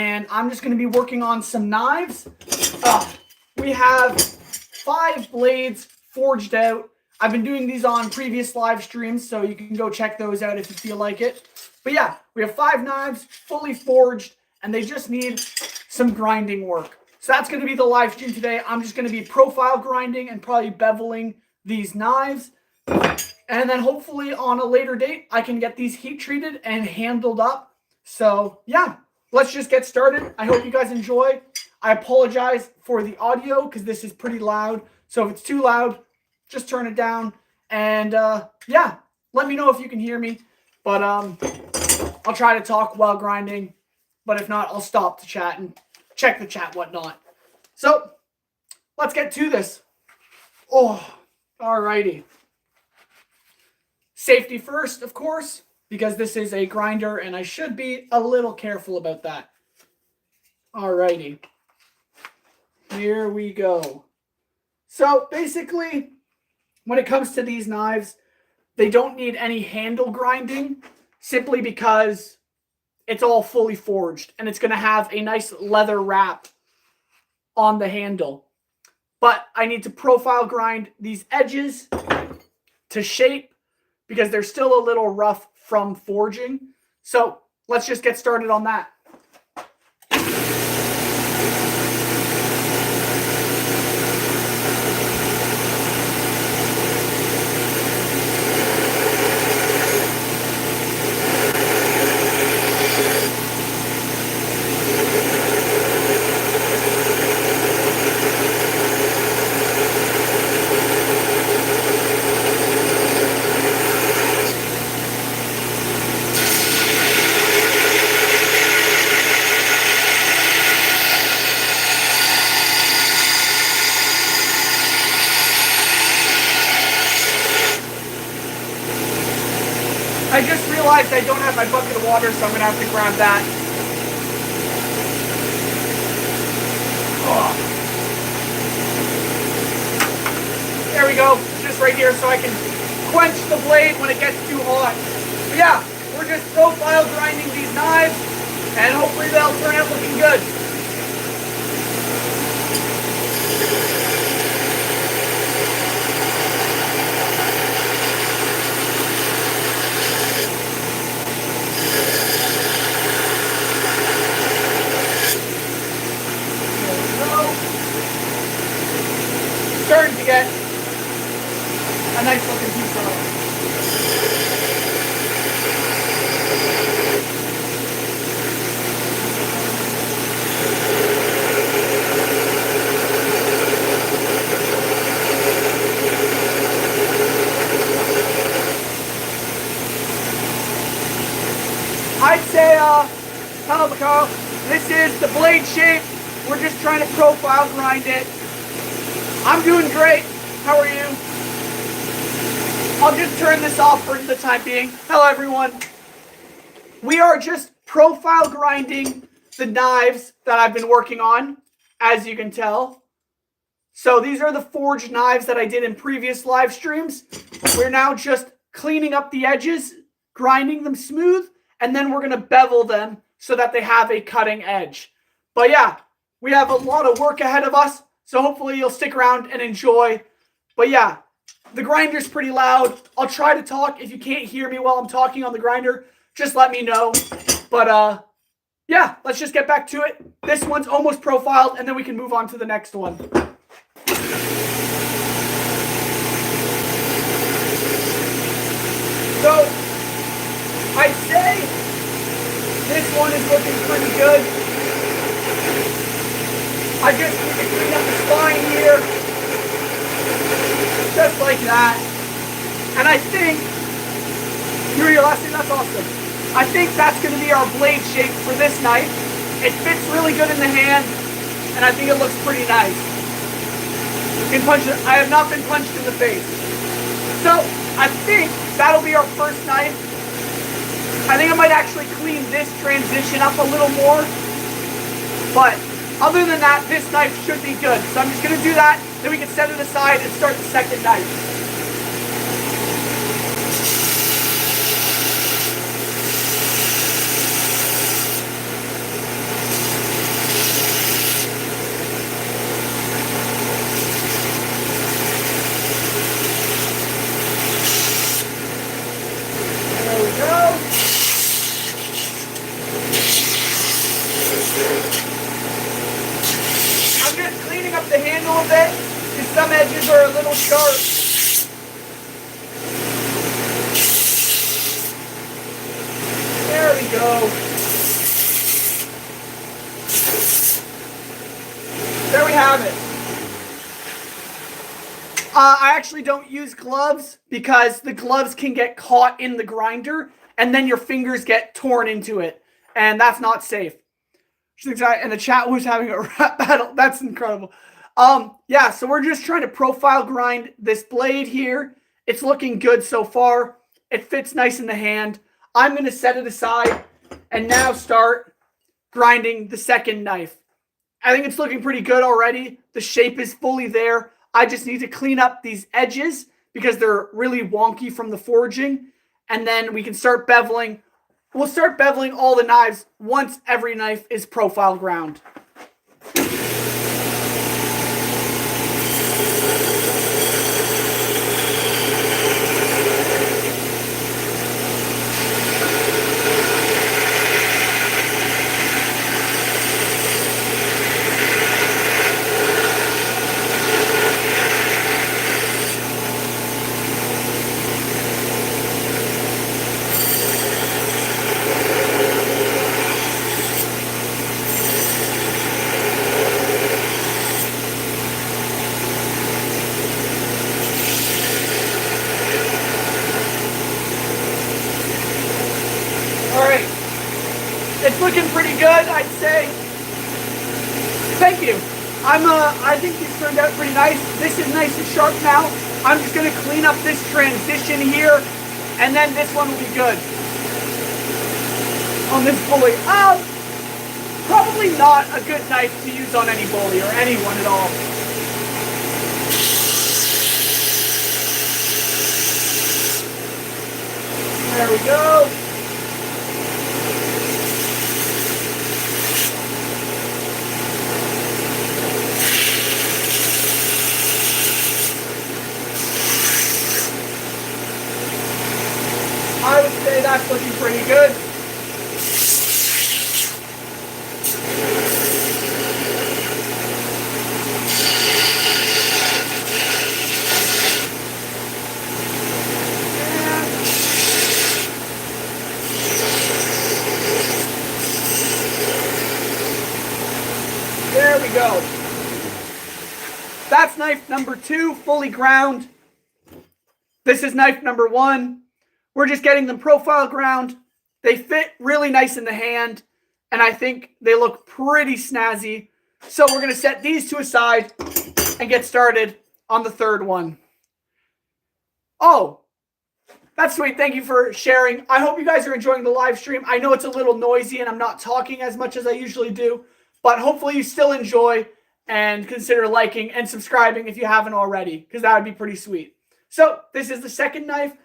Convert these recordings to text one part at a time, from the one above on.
and I'm just going to be working on some knives. We have 5 blades forged out. I've been doing these on previous live streams, so you can go check those out if you feel like it. But yeah, we have 5 knives fully forged, and they just need some grinding work. So that's going to be the live stream today. I'm just going to be profile grinding and probably beveling these knives. And then hopefully on a later date, I can get these heat treated and handled up. So yeah, let's just get started. I hope you guys enjoy. I apologize for the audio because this is pretty loud. So if it's too loud, just turn it down. And yeah, let me know if you can hear me. But I'll try to talk while grinding. But if not, I'll stop the chat and check the chat, whatnot. So let's get to this. Oh, alrighty. Safety first, of course, because this is a grinder and I should be a little careful about that. Alrighty. Here we go. So basically, when it comes to these knives, they don't need any handle grinding simply because it's all fully forged and it's going to have a nice leather wrap on the handle. But I need to profile grind these edges to shape because they're still a little rough from forging. So let's just get started on that. I just realized I don't have my bucket of water, so I'm going to have to grab that. Oh. There we go. Just right here so I can quench the blade when it gets too hot. But yeah, we're just profile grinding these knives, and hopefully they'll turn out looking good. Starting to get a nice looking piece of it. I'd say, hello Carl, this is the blade shape. We're just trying to profile grind it. I'm doing great. How are you? I'll just turn this off for the time being. Hello, everyone. We are just profile grinding the knives that I've been working on, as you can tell. So these are the forged knives that I did in previous live streams. We're now just cleaning up the edges, grinding them smooth, and then we're going to bevel them so that they have a cutting edge. But yeah, we have a lot of work ahead of us. So hopefully you'll stick around and enjoy. But yeah, the grinder's pretty loud. I'll try to talk. If you can't hear me while I'm talking on the grinder, just let me know. But yeah, let's just get back to it. This one's almost profiled, and then we can move on to the next one. So I'd say this one is looking pretty good. I just need to clean up the spine here. Just like that. And I think, you're your last name, that's awesome. I think that's going to be our blade shape for this knife. It fits really good in the hand, and I think it looks pretty nice. I have not been punched in the face. So, I think that'll be our first knife. I think I might actually clean this transition up a little more. But other than that, this knife should be good. So I'm just going to do that, then we can set it aside and start the second knife. the handle a bit because some edges are a little sharp. There we go. There we have it. I actually don't use gloves because the gloves can get caught in the grinder and then your fingers get torn into it. And that's not safe. And the chat was having a rap battle. That's incredible. Yeah, so we're just trying to profile grind this blade here. It's looking good so far. It fits nice in the hand. I'm going to set it aside and now start grinding the second knife. I think it's looking pretty good already. The shape is fully there. I just need to clean up these edges because they're really wonky from the forging. And then we can start beveling. We'll start beveling all the knives once every knife is profile ground. It's looking pretty good, I'd say. Thank you. I think these turned out pretty nice. This is nice and sharp now. I'm just gonna clean up this transition here, and then this one will be good. On this bully. Probably not a good knife to use on any bully or anyone at all. There we go. I would say that's looking pretty good. There we go. That's knife number 2, fully ground. This is knife number 1. We're just getting them profile ground. They fit really nice in the hand, and I think they look pretty snazzy. So we're going to set these two aside and get started on the third one. Oh, that's sweet. Thank you for sharing. I hope you guys are enjoying the live stream. I know it's a little noisy and I'm not talking as much as I usually do, but hopefully you still enjoy and consider liking and subscribing if you haven't already, because that would be pretty sweet. So this is the second knife.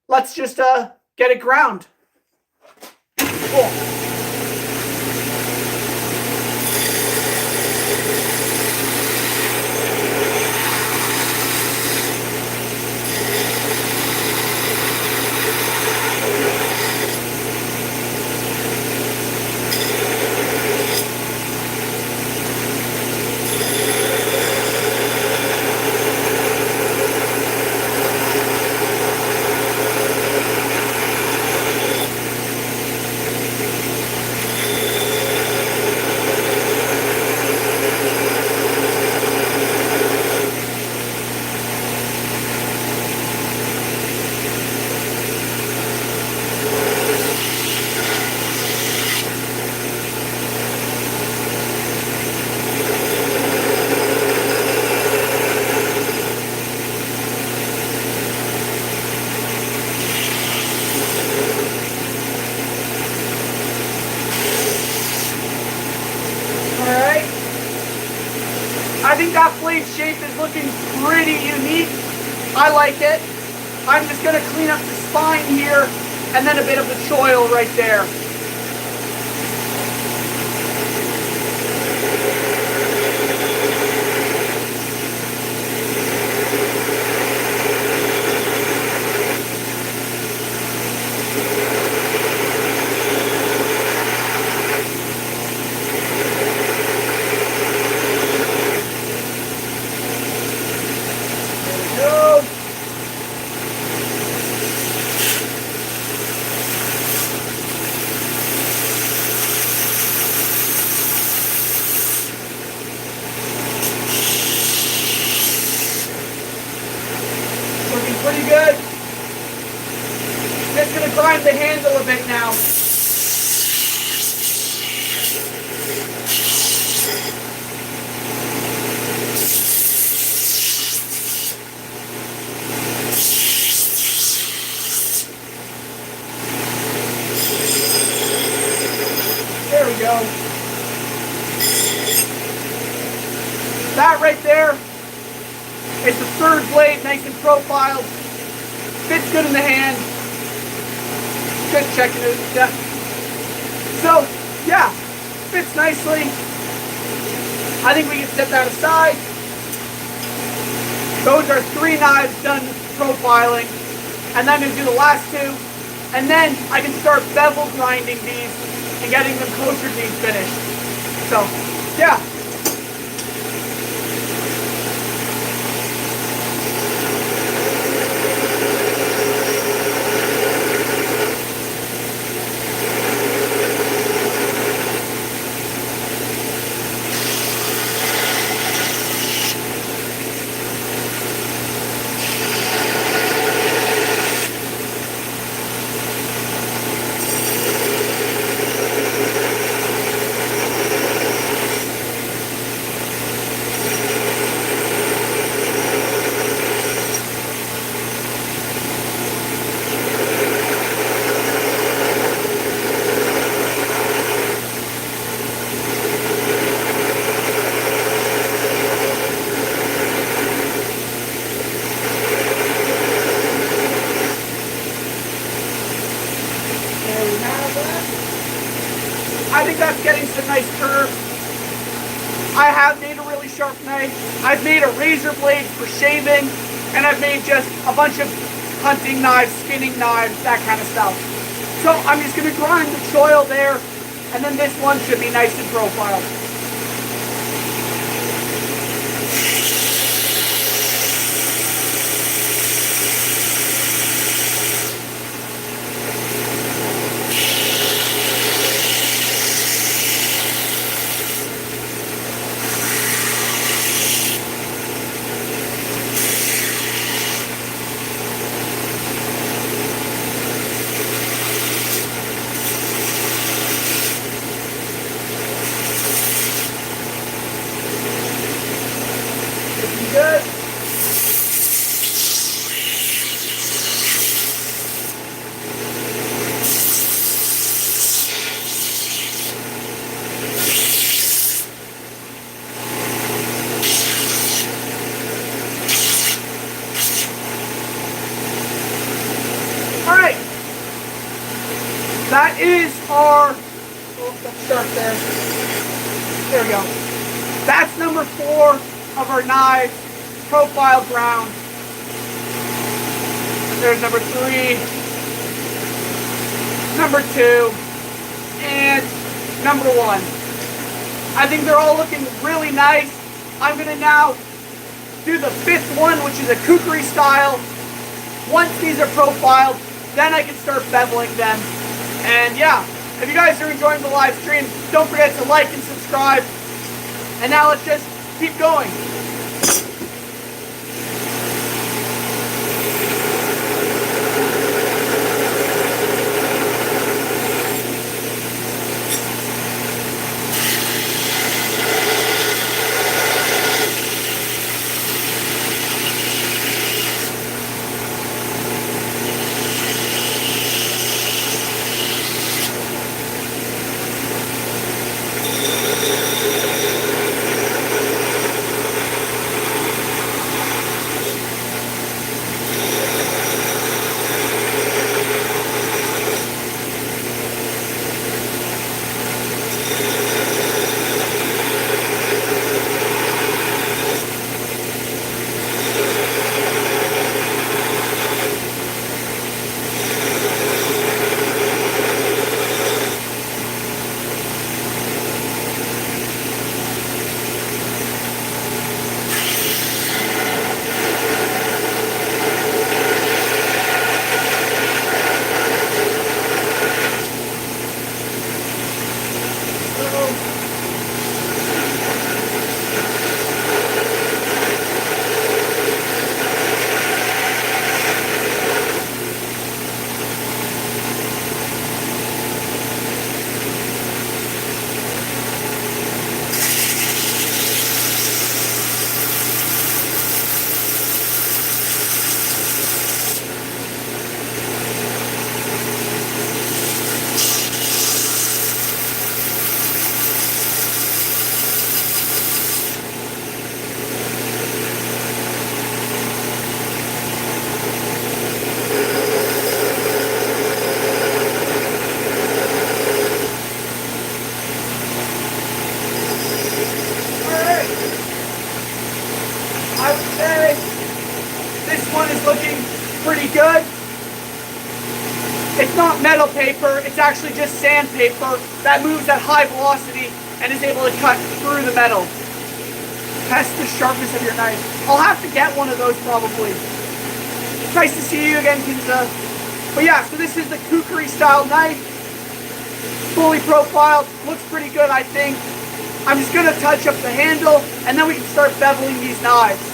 Let's just get it ground. Cool. I think that blade shape is looking pretty unique. I like it. I'm just going to clean up the spine here and then a bit of the choil right there. the handle a bit now. There we go. That right there is the third blade, nice and profiled. Fits good in the hand. Just checking it. Yeah. So, yeah, fits nicely. I think we can set that aside. Those are 3 knives done profiling. And then I'm going to do the last 2. And then I can start bevel grinding these and getting them closer to being finished. So, yeah. I think that's getting some nice curves. I have made a really sharp knife. I've made a razor blade for shaving, and I've made just a bunch of hunting knives, skinning knives, that kind of stuff. So I'm just going to grind the choil there, and then this one should be nice and profiled. Good. All right. That is our, let's start there. There we go. That's number 4 of our knives, profile ground. There's number 3, number 2, and number 1. I think they're all looking really nice. I'm gonna now do the 5th one, which is a kukri style. Once these are profiled, then I can start beveling them. And yeah, if you guys are enjoying the live stream, don't forget to like and subscribe. And now let's just keep going. not metal paper, it's actually just sandpaper that moves at high velocity and is able to cut through the metal. Test the sharpness of your knife. I'll have to get one of those probably. Nice to see you again, Kinza. But yeah, so this is the kukri style knife. Fully profiled, looks pretty good, I think. I'm just gonna touch up the handle and then we can start beveling these knives.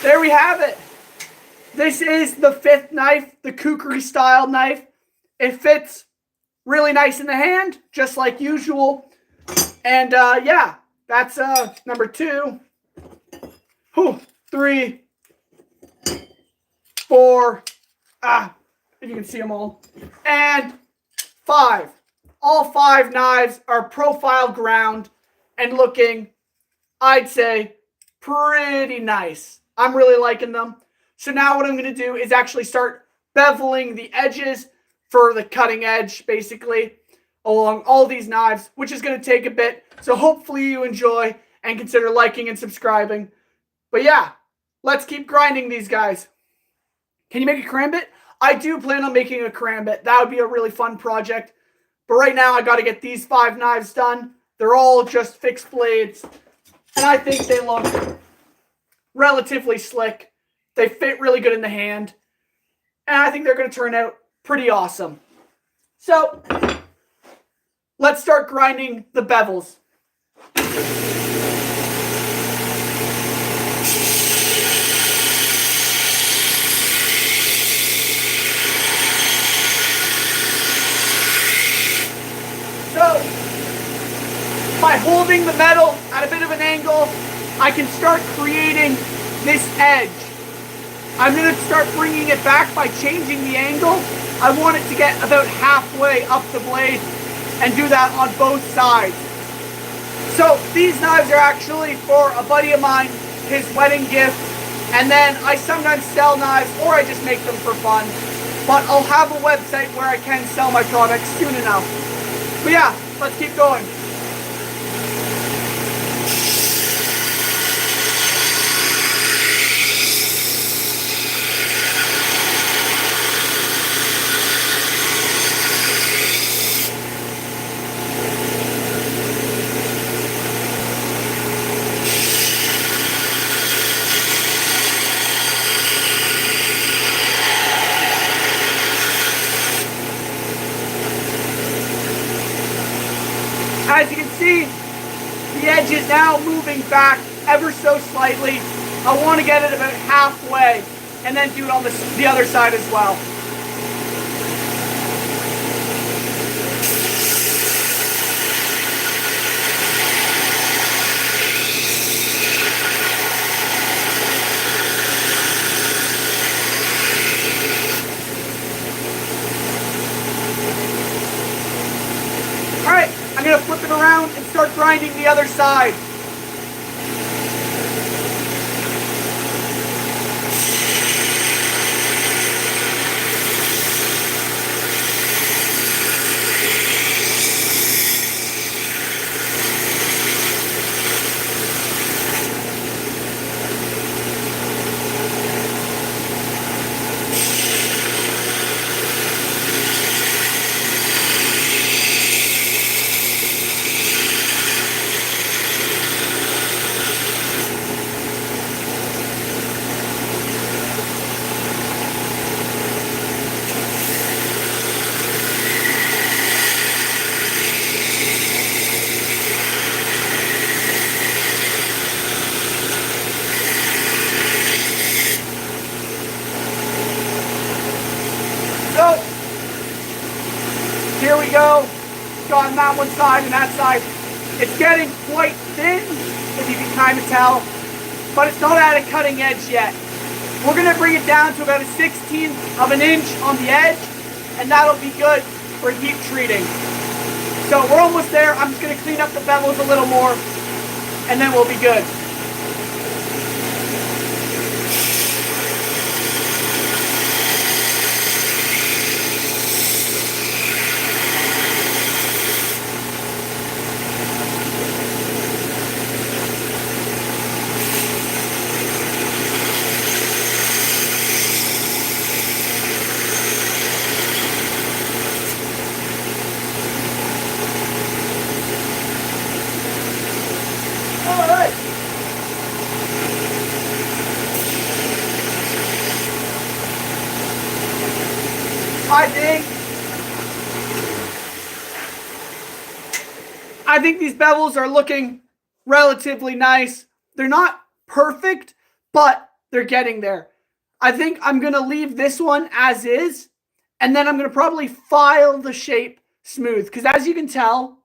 There we have it. This is the 5th knife, the kukri style knife. It fits really nice in the hand, just like usual. And yeah, that's number 2, 3, 4, if you can see them all, and 5. All 5 knives are profile ground and looking, I'd say, pretty nice. I'm really liking them. So now what I'm going to do is actually start beveling the edges for the cutting edge, basically, along all these knives, which is going to take a bit. So hopefully you enjoy and consider liking and subscribing. But yeah, let's keep grinding these guys. Can you make a karambit? I do plan on making a karambit. That would be a really fun project. But right now I got to get these 5 knives done. They're all just fixed blades. And I think they look relatively slick. They fit really good in the hand. And I think they're going to turn out pretty awesome. So, let's start grinding the bevels. So, by holding the metal at a bit of an angle, I can start creating this edge. I'm going to start bringing it back by changing the angle. I want it to get about halfway up the blade and do that on both sides. So these knives are actually for a buddy of mine, his wedding gift. And then I sometimes sell knives or I just make them for fun. But I'll have a website where I can sell my products soon enough. But yeah, let's keep going. As you can see, the edge is now moving back ever so slightly. I want to get it about halfway and then do it on the other side as well. Alright, I'm going to flip it around and start grinding the other side. So, here we go. Got on that one side and that side. It's getting quite thin, if you can kind of tell, but it's not at a cutting edge yet. We're going to bring it down to about a 1/16 of an inch on the edge, and that'll be good for heat treating. So we're almost there. I'm just going to clean up the bevels a little more, and then we'll be good. I think these bevels are looking relatively nice. They're not perfect, but they're getting there. I think I'm going to leave this one as is, and then I'm going to probably file the shape smooth, because as you can tell,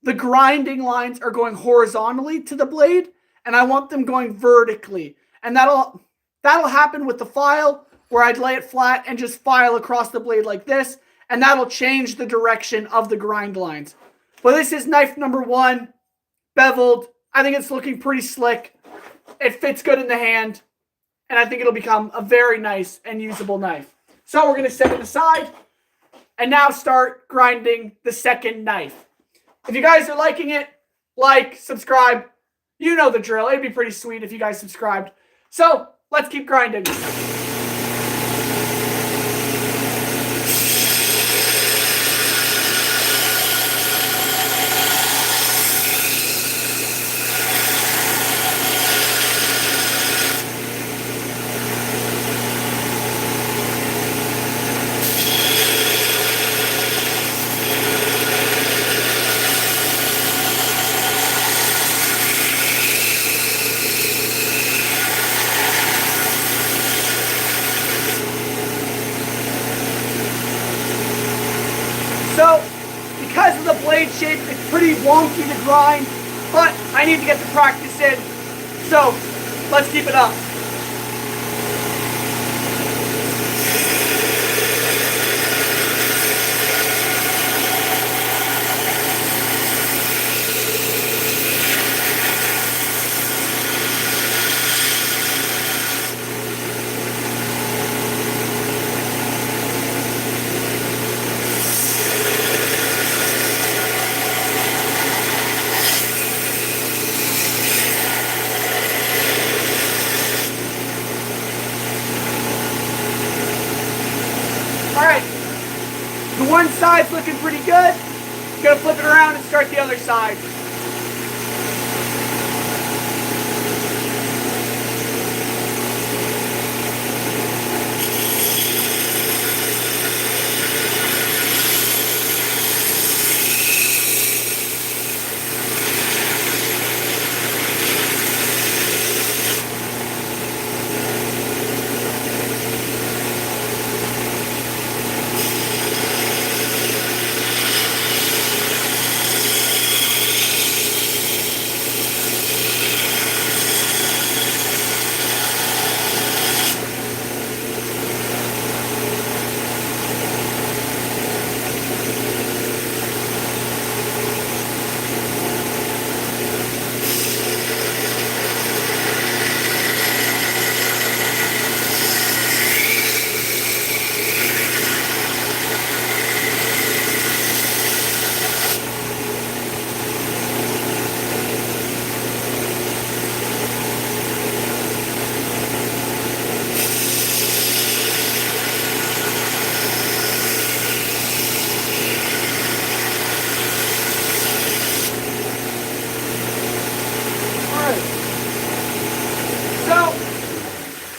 the grinding lines are going horizontally to the blade, and I want them going vertically. And that'll happen with the file, where I'd lay it flat and just file across the blade like this, and that'll change the direction of the grind lines. But this is knife number 1, beveled. I think it's looking pretty slick. It fits good in the hand, and I think it'll become a very nice and usable knife. So we're going to set it aside, and now start grinding the second knife. If you guys are liking it, like, subscribe. You know the drill. It'd be pretty sweet if you guys subscribed. So let's keep grinding. So, because of the blade shape, it's pretty wonky to grind, but I need to get the practice in. So, let's keep it up. Alright, the one side's looking pretty good. Gonna flip it around and start the other side.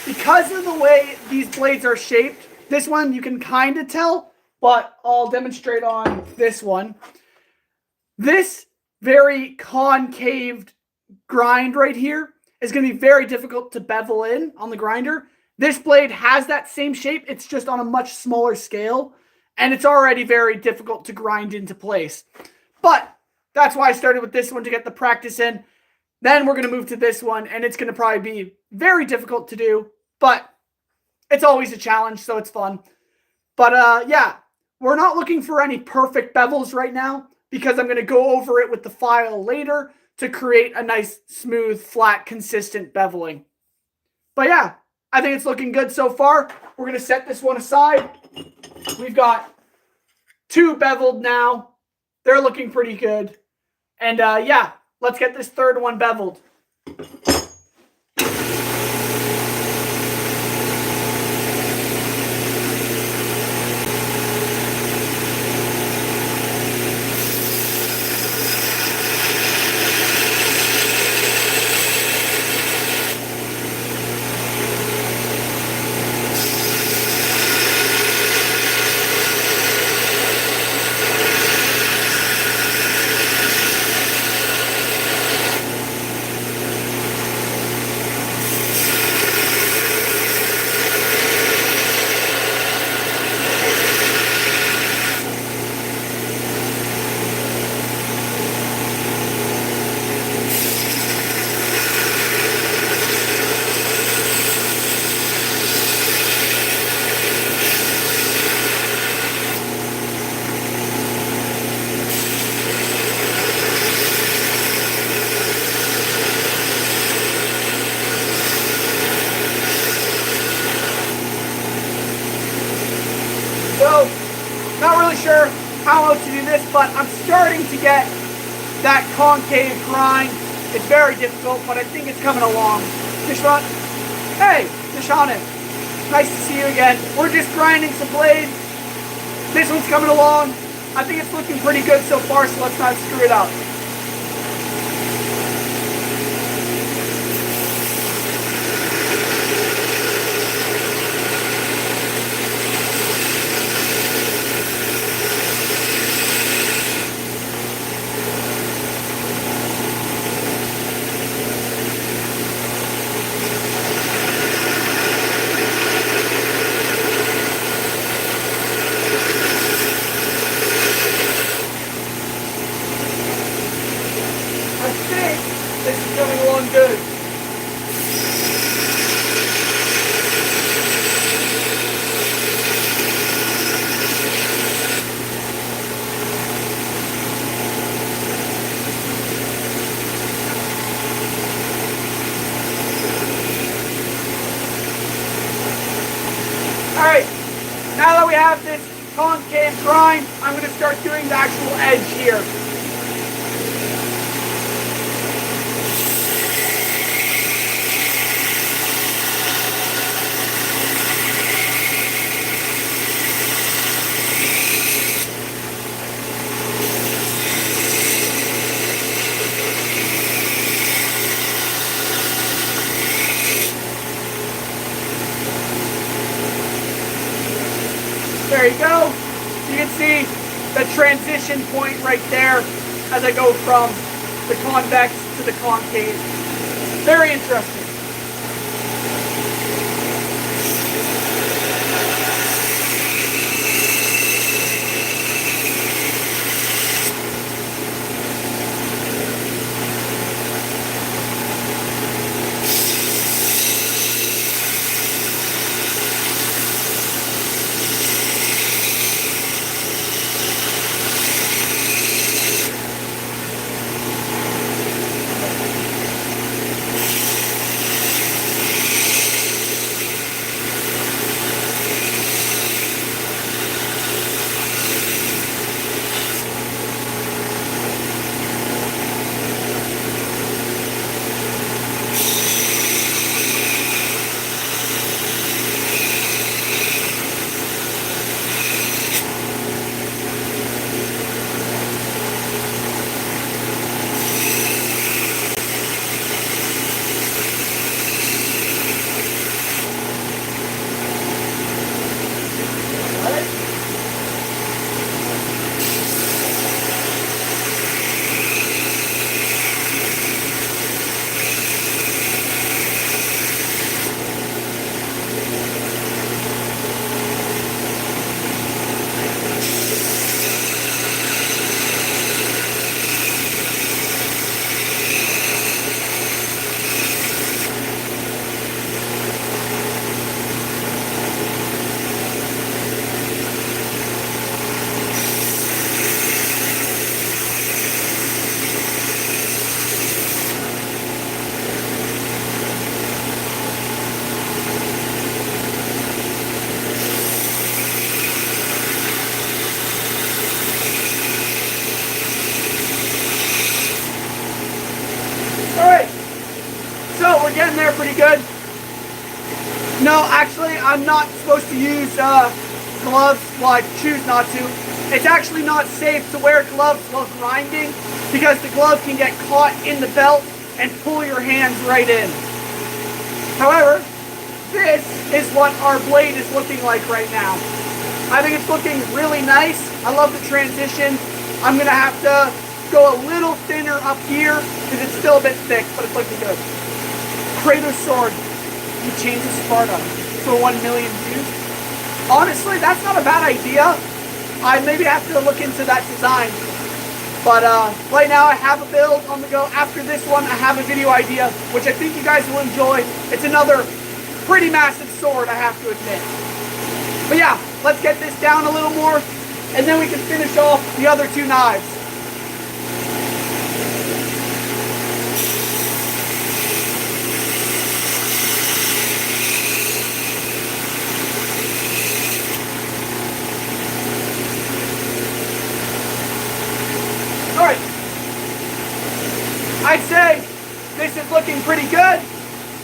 Because of the way these blades are shaped, this one you can kind of tell, but I'll demonstrate on this one. This very concaved grind right here is going to be very difficult to bevel in on the grinder. This blade has that same shape. It's just on a much smaller scale, and it's already very difficult to grind into place. But that's why I started with this one to get the practice in. Then we're going to move to this one, and it's going to probably be very difficult to do, but it's always a challenge, so it's fun. But yeah, we're not looking for any perfect bevels right now because I'm going to go over it with the file later to create a nice, smooth, flat, consistent beveling. But yeah, I think it's looking good so far. We're going to set this one aside. We've got 2 beveled now. They're looking pretty good. And yeah, let's get this third one beveled. So, not really sure how else to do this, but I'm starting to get that concave grind. It's very difficult, but I think it's coming along. Dishon, hey, Dishon, nice to see you again. We're just grinding some blades. This one's coming along. I think it's looking pretty good so far, so let's not screw it up. This is coming along good. Alright, now that we have this concave grind, I'm going to start doing the actual edge here. There you go. You can see the transition point right there as I go from the convex to the concave. Very interesting. I'm not supposed to use gloves. Well, I choose not to. It's actually not safe to wear gloves while grinding because the glove can get caught in the belt and pull your hands right in. However, this is what our blade is looking like right now. I think it's looking really nice. I love the transition. I'm going to have to go a little thinner up here because it's still a bit thick, but it's looking good. Kratos sword. You change the Sparta for 1 million views. Honestly, that's not a bad idea. I maybe have to look into that design. But right now I have a build on the go. After this one, I have a video idea, which I think you guys will enjoy. It's another pretty massive sword, I have to admit. But yeah, let's get this down a little more, and then we can finish off the other 2 knives. Alright, I'd say this is looking pretty good.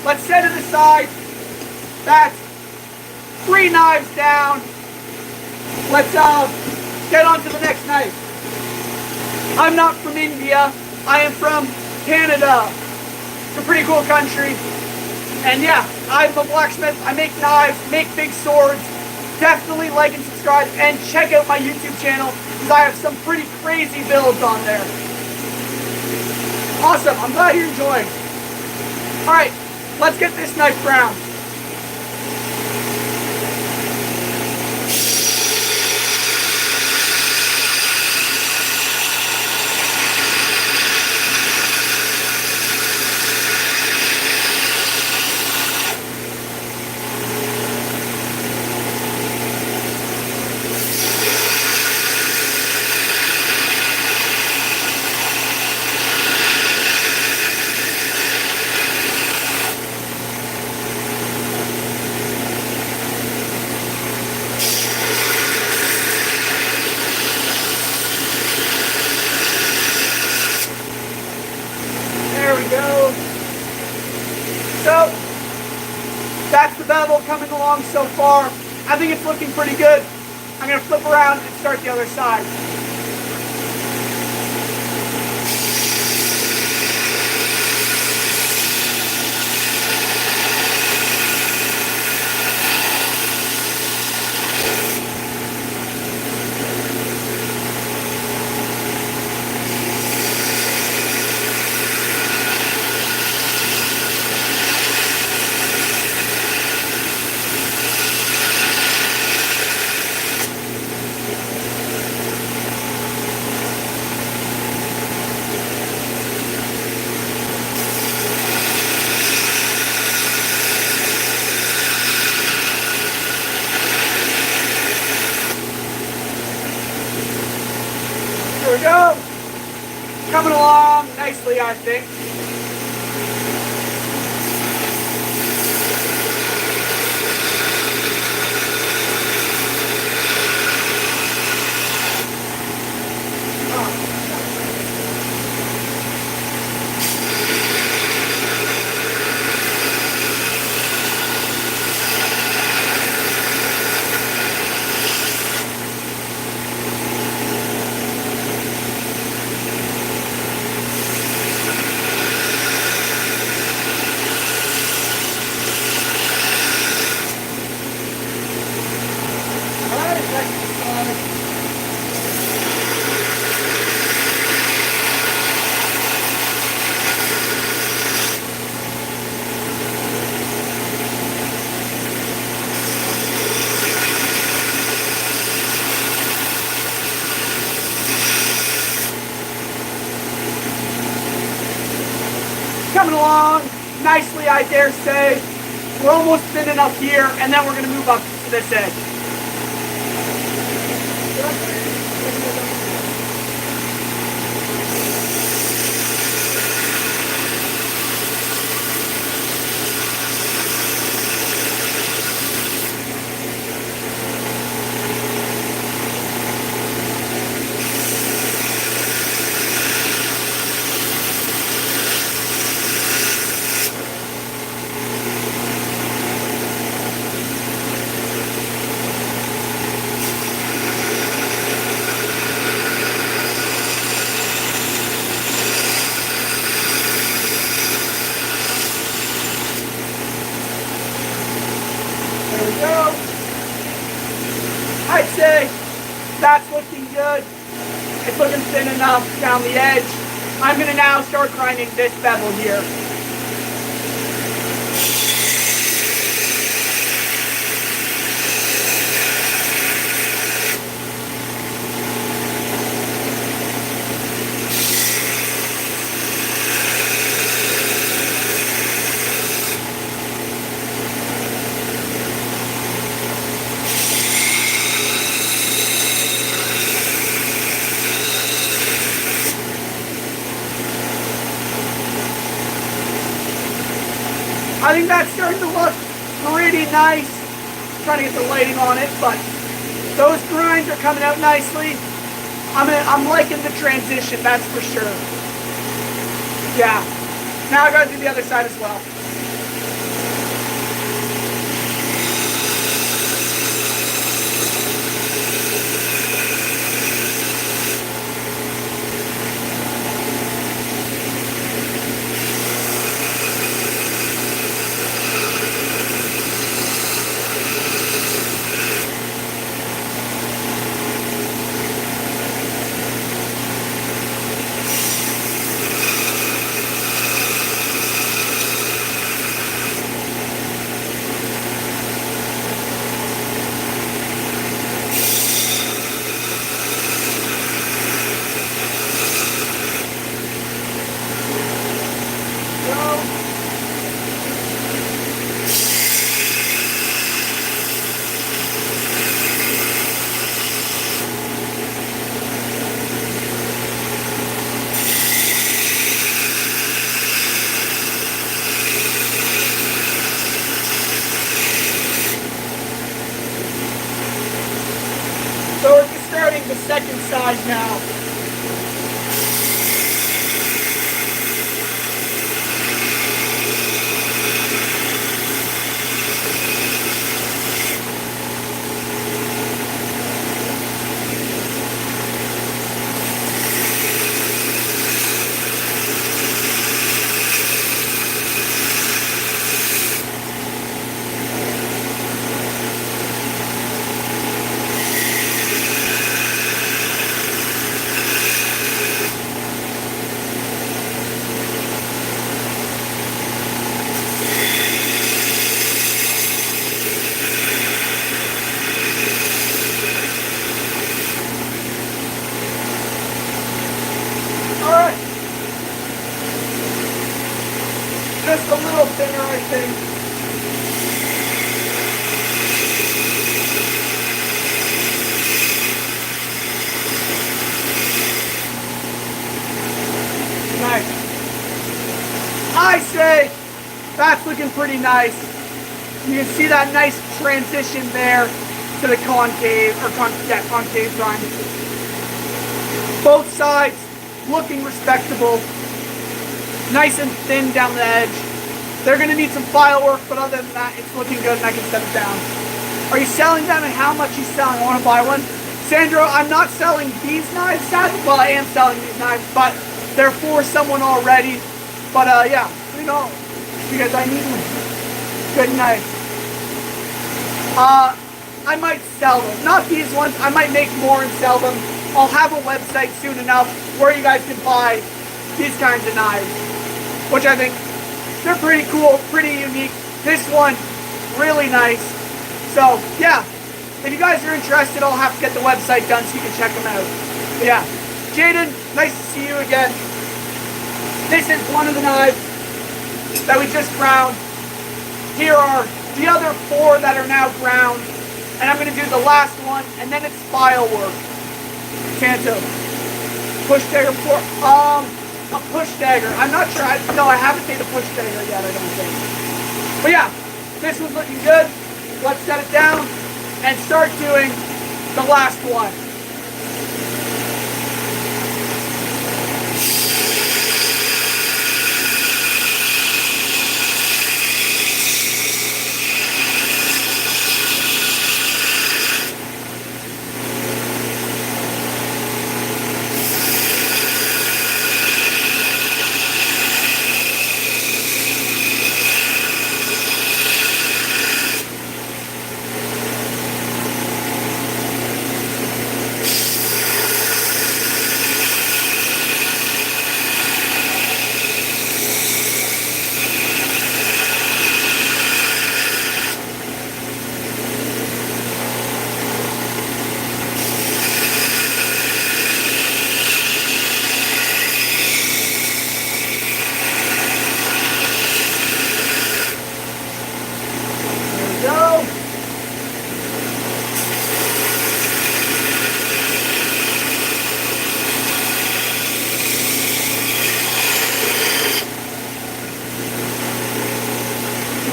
Let's set it aside. That's 3 knives down. Let's get on to the next knife. I'm not from India. I am from Canada. It's a pretty cool country. And yeah, I'm a blacksmith. I make knives, make big swords. Definitely like and subscribe and check out my YouTube channel because I have some pretty crazy builds on there. Awesome. I'm glad you're enjoying. Alright, let's get this knife brown. So, that's the bevel coming along so far. I think it's looking pretty good. I'm going to flip around and start the other side. There we go. Coming along nicely, I think. Coming along nicely, I dare say. We're almost thin enough here, and then we're going to move up to this edge. I'd say that's looking good. It's looking thin enough down the edge. I'm going to now start grinding this bevel here. I think that's starting to look pretty nice. I'm trying to get the lighting on it, but those grinds are coming out nicely. I'm liking the transition, that's for sure. Yeah. Now I gotta do the other side as well. So we're just starting the second side now. Just a little thinner, I think. Nice. I say that's looking pretty nice. You can see that nice transition there to the concave, or concave grind. Both sides looking respectable. Nice and thin down the edge. They're going to need some file work, but other than that, it's looking good and I can set it down. Are you selling them, and how much are you selling? I want to buy one. Sandro, I'm not selling these knives, sadly. Well, I am selling these knives, but they're for someone already. But yeah, you know, because I need one. Good knife. I might sell them. Not these ones. I might make more and sell them. I'll have a website soon enough where you guys can buy these kinds of knives, which I think they're pretty cool, pretty unique. This one, really nice. So yeah, if you guys are interested, I'll have to get the website done so you can check them out. But yeah, Jaden, nice to see you again. This is one of the knives that we just ground. Here are the other 4 that are now ground, and I'm going to do the last one, and then it's file work. Santo, push dagger before. A push dagger. I'm not sure. No, I haven't made a push dagger yet, I don't think. But yeah, this one's looking good. Let's set it down and start doing the last one.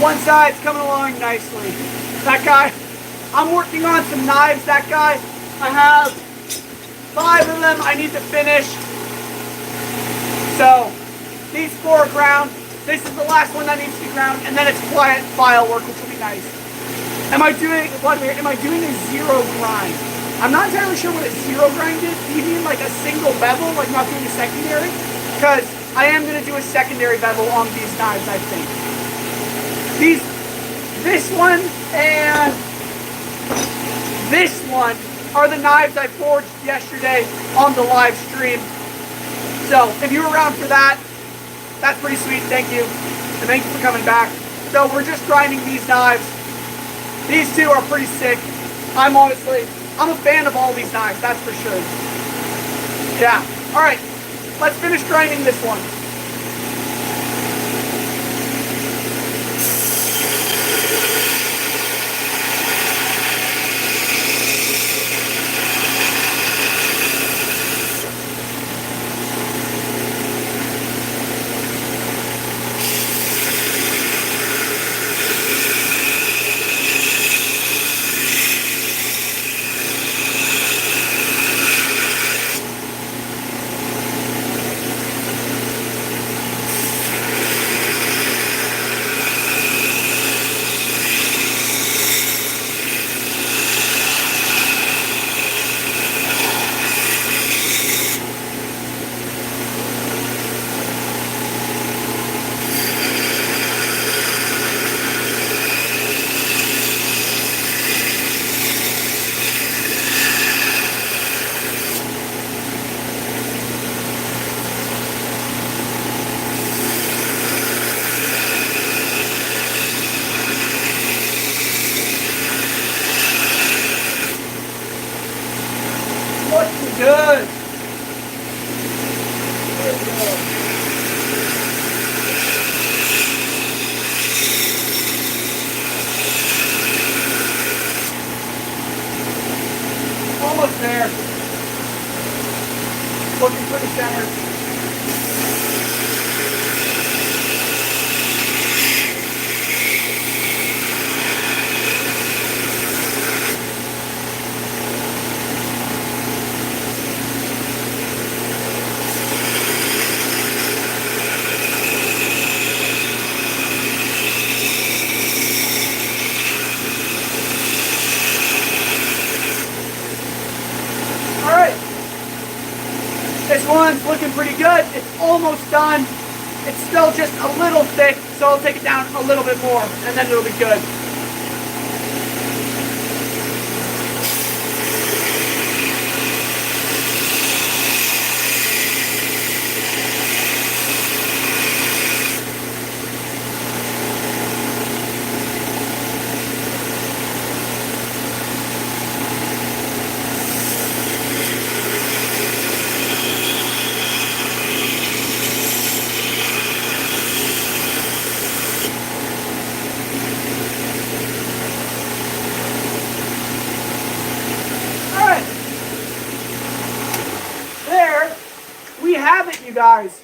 One side's coming along nicely. That guy, I'm working on some knives. That guy, I have 5 of them I need to finish. So, these 4 are ground. This is the last one that needs to be ground, and then it's quiet file work, which will be nice. Am I doing a zero grind? I'm not entirely sure what a zero grind is. Do you mean like a single bevel, like not doing a secondary? Because I am going to do a secondary bevel on these knives, I think. This one and this one are the knives I forged yesterday on the live stream. So if you were around for that, that's pretty sweet. Thank you. And thank you for coming back. So we're just grinding these knives. These 2 are pretty sick. I'm a fan of all these knives, that's for sure. Yeah. All right. Let's finish grinding this one. Good. There we go. Almost there. Looking pretty centered. This one's looking pretty good. It's almost done. It's still just a little thick, so I'll take it down a little bit more, and then it'll be good. Have it, you guys.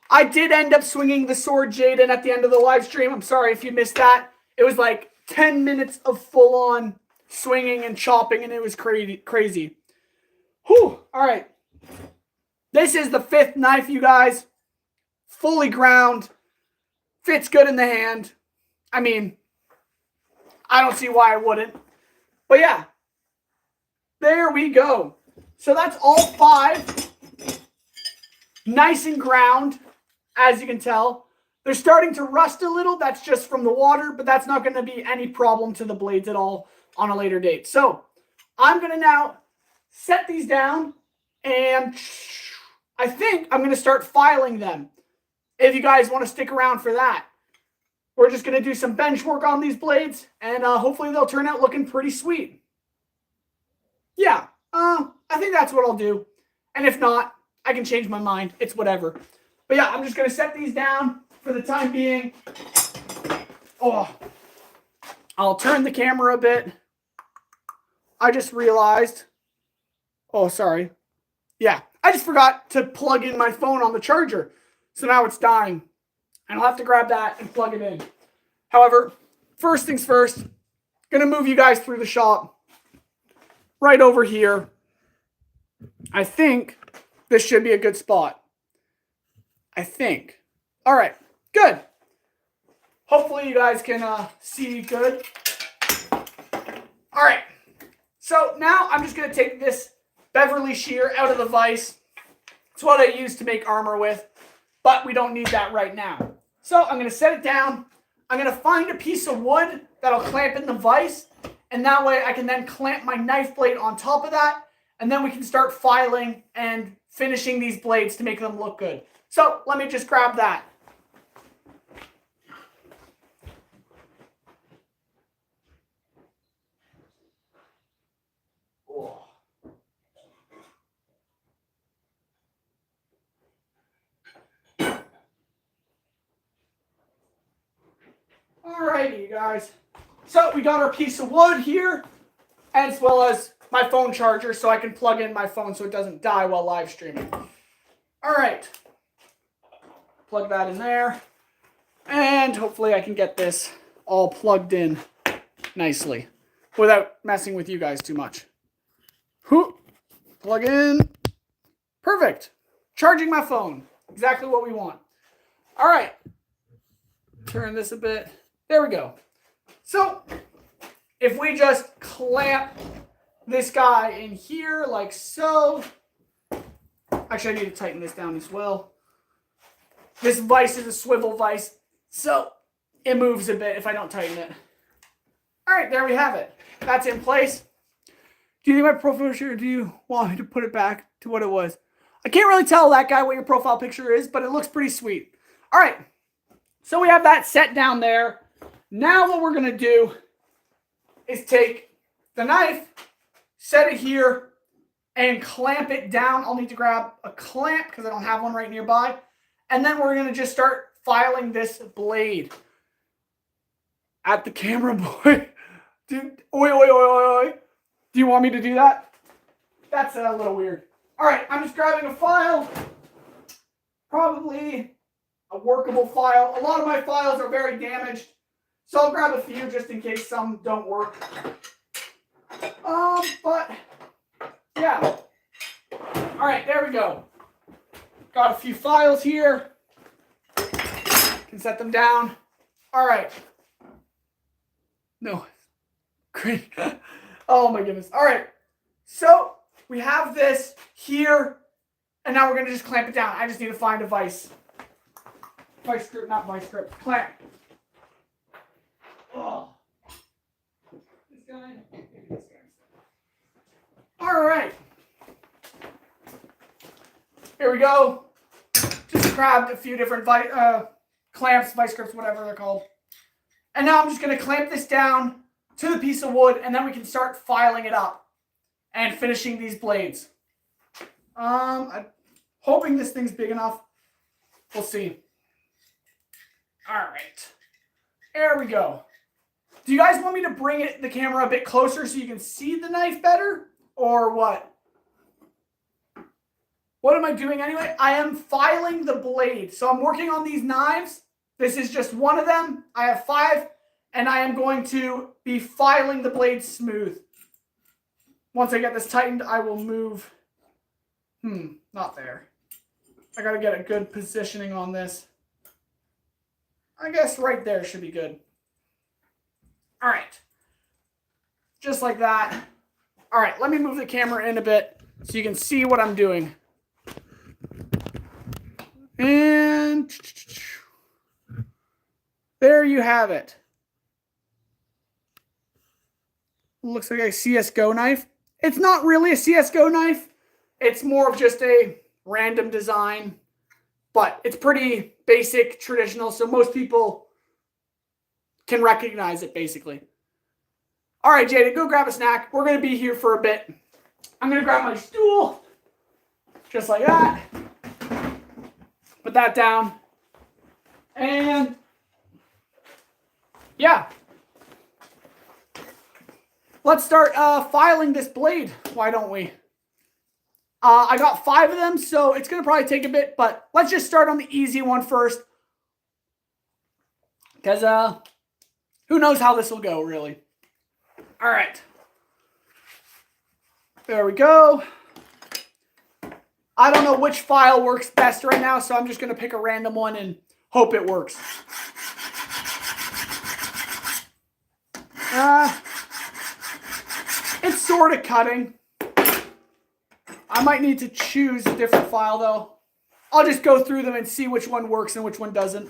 I did end up swinging the sword Jaden at the end of the live stream. I'm sorry if you missed that. It was like 10 minutes of full-on swinging and chopping, and it was crazy. Whew. All right. This is the 5th knife, you guys. Fully ground. Fits good in the hand. I mean, I don't see why I wouldn't. But yeah. There we go. So that's all 5. Nice and ground, as you can tell. They're starting to rust a little. That's just from the water, but that's not going to be any problem to the blades at all on a later date. So I'm going to now set these down, and I think I'm going to start filing them. If you guys want to stick around for that. We're just going to do some bench work on these blades, and hopefully they'll turn out looking pretty sweet. Yeah, I think that's what I'll do. And if not, I can change my mind. It's whatever. But yeah, I'm just going to set these down for the time being. Oh, I'll turn the camera a bit. I just realized. Oh, sorry. Yeah, I just forgot to plug in my phone on the charger. So now it's dying. And I'll have to grab that and plug it in. However, first things first, gonna move you guys through the shop right over here. I think this should be a good spot. I think. All right, good. Hopefully you guys can see good. All right, so now I'm just gonna take this Beverly shear out of the vise. It's what I use to make armor with, but we don't need that right now. So I'm gonna set it down. I'm gonna find a piece of wood that'll clamp in the vise, and that way I can then clamp my knife blade on top of that, and then we can start filing and finishing these blades to make them look good. So let me just grab that. Alrighty, you guys. So we got our piece of wood here, as well as my phone charger so I can plug in my phone so it doesn't die while live streaming. Alright. Plug that in there. And hopefully I can get this all plugged in nicely without messing with you guys too much. Plug in. Perfect. Charging my phone. Exactly what we want. Alright. Turn this a bit. There we go. So, if we just clamp this guy in here like so. Actually, I need to tighten this down as well. This vise is a swivel vise, so it moves a bit if I don't tighten it. All right, there we have it. That's in place. Do you think my profile picture, do you want me to put it back to what it was? I can't really tell that guy what your profile picture is, but it looks pretty sweet. All right, so we have that set down there. Now what we're going to do is take the knife, set it here, and clamp it down. I'll need to grab a clamp because I don't have one right nearby. And then we're going to just start filing this blade. At the camera, boy. Dude, oi, oi, oi, oi, oi. Do you want me to do that? That's a little weird. All right, I'm just grabbing a file. Probably a workable file. A lot of my files are very damaged, so I'll grab a few just in case some don't work. But yeah. All right, there we go. Got a few files here. Can set them down. All right. No. Great. Oh my goodness. All right. So we have this here, and now we're going to just clamp it down. I just need to find a vise. Vice grip, not vice grip. Clamp. Oh. This guy. Maybe this guy. All right. Here we go. Just grabbed a few different clamps, vice grips, whatever they're called. And now I'm just going to clamp this down to the piece of wood, and then we can start filing it up and finishing these blades. I'm hoping this thing's big enough. We'll see. All right. There we go. Do you guys want me to bring the camera a bit closer so you can see the knife better? Or what? What am I doing anyway? I am filing the blade. So I'm working on these knives. This is just one of them. I have 5, and I am going to be filing the blade smooth. Once I get this tightened, I will move. Not there. I gotta get a good positioning on this. I guess right there should be good. All right. Just like that. All right, let me move the camera in a bit so you can see what I'm doing. And there you have it. Looks like a CSGO knife. It's not really a CSGO knife. It's more of just a random design, but it's pretty basic, traditional, so most people can recognize it, basically. All right, Jada, go grab a snack. We're going to be here for a bit. I'm going to grab my stool, just like that. Put that down. And yeah. Let's start filing this blade. Why don't we? I got 5 of them, so it's going to probably take a bit, but let's just start on the easy one first. Because Who knows how this will go, really. All right. There we go. I don't know which file works best right now, so I'm just going to pick a random one and hope it works. It's sort of cutting. I might need to choose a different file, though. I'll just go through them and see which one works and which one doesn't.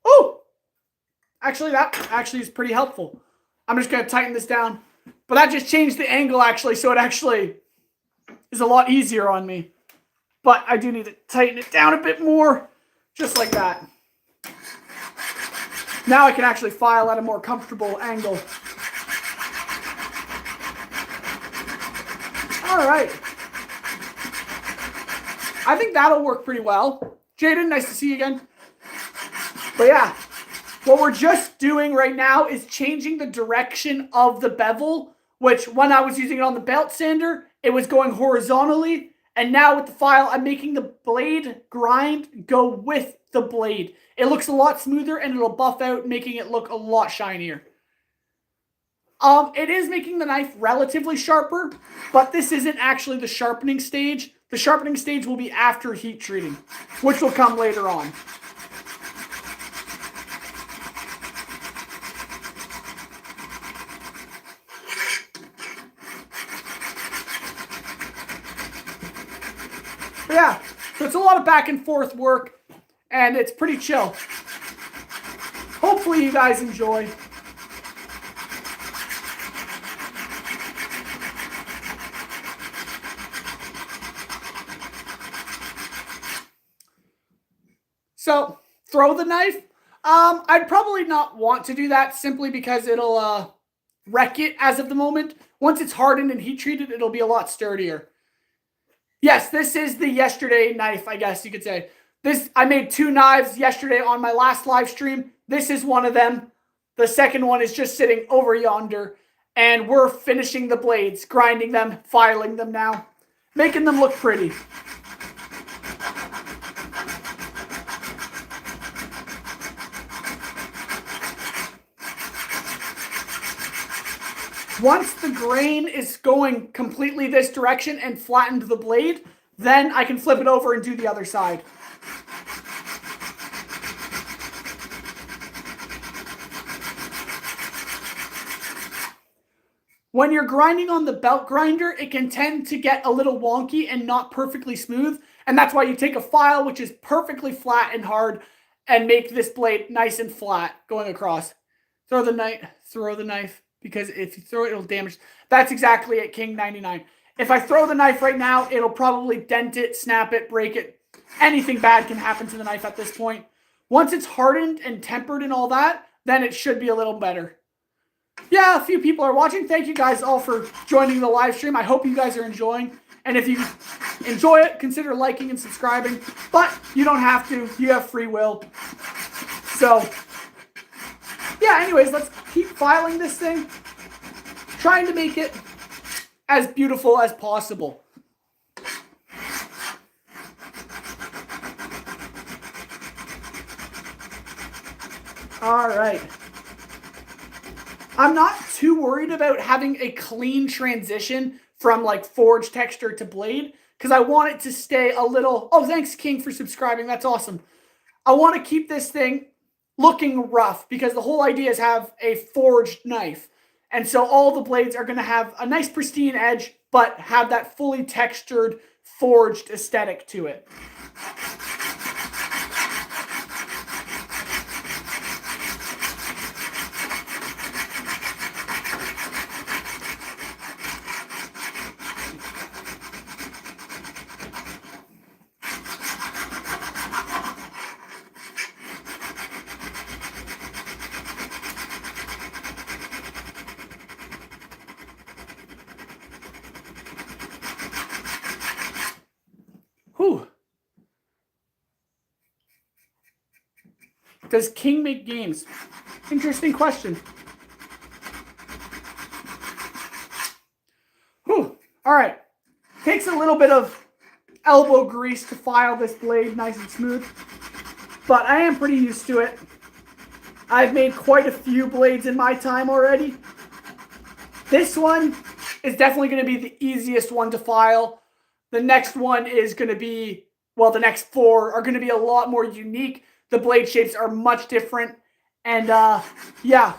Oh! Actually, that actually is pretty helpful. I'm just going to tighten this down. But that just changed the angle, actually, so it actually is a lot easier on me. But I do need to tighten it down a bit more, just like that. Now I can actually file at a more comfortable angle. All right. I think that'll work pretty well. Jaden, nice to see you again. But yeah, what we're just doing right now is changing the direction of the bevel, which when I was using it on the belt sander, it was going horizontally. And now with the file, I'm making the blade grind go with the blade. It looks a lot smoother and it'll buff out, making it look a lot shinier. It is making the knife relatively sharper, but this isn't actually the sharpening stage. The sharpening stage will be after heat treating, which will come later on. But yeah, so it's a lot of back and forth work, and it's pretty chill. Hopefully you guys enjoy. So, throw the knife. I'd probably not want to do that simply because it'll wreck it as of the moment. Once it's hardened and heat treated, it'll be a lot sturdier. Yes, this is the yesterday knife, I guess you could say. I made 2 knives yesterday on my last live stream. This is one of them. The second one is just sitting over yonder. And we're finishing the blades, grinding them, filing them now, making them look pretty. Once the grain is going completely this direction and flattened the blade, then I can flip it over and do the other side. When you're grinding on the belt grinder, it can tend to get a little wonky and not perfectly smooth. And that's why you take a file which is perfectly flat and hard and make this blade nice and flat going across. Throw the knife. Because if you throw it, it'll damage. That's exactly it, King 99. If I throw the knife right now, it'll probably dent it, snap it, break it. Anything bad can happen to the knife at this point. Once it's hardened and tempered and all that, then it should be a little better. Yeah, a few people are watching. Thank you guys all for joining the live stream. I hope you guys are enjoying. And if you enjoy it, consider liking and subscribing. But you don't have to. You have free will. So yeah, anyways, let's keep filing this thing. Trying to make it as beautiful as possible. All right. I'm not too worried about having a clean transition from like forge texture to blade because I want it to stay a little... Oh, thanks, King, for subscribing. That's awesome. I want to keep this thing looking rough because the whole idea is have a forged knife. And so all the blades are going to have a nice pristine edge, but have that fully textured, forged aesthetic to it. Whew. Does King make games? Interesting question. Whew. All right. Takes a little bit of elbow grease to file this blade nice and smooth, but I am pretty used to it. I've made quite a few blades in my time already. This one is definitely going to be the easiest one to file. The next one is going to be, well, the next 4 are going to be a lot more unique. The blade shapes are much different. And yeah,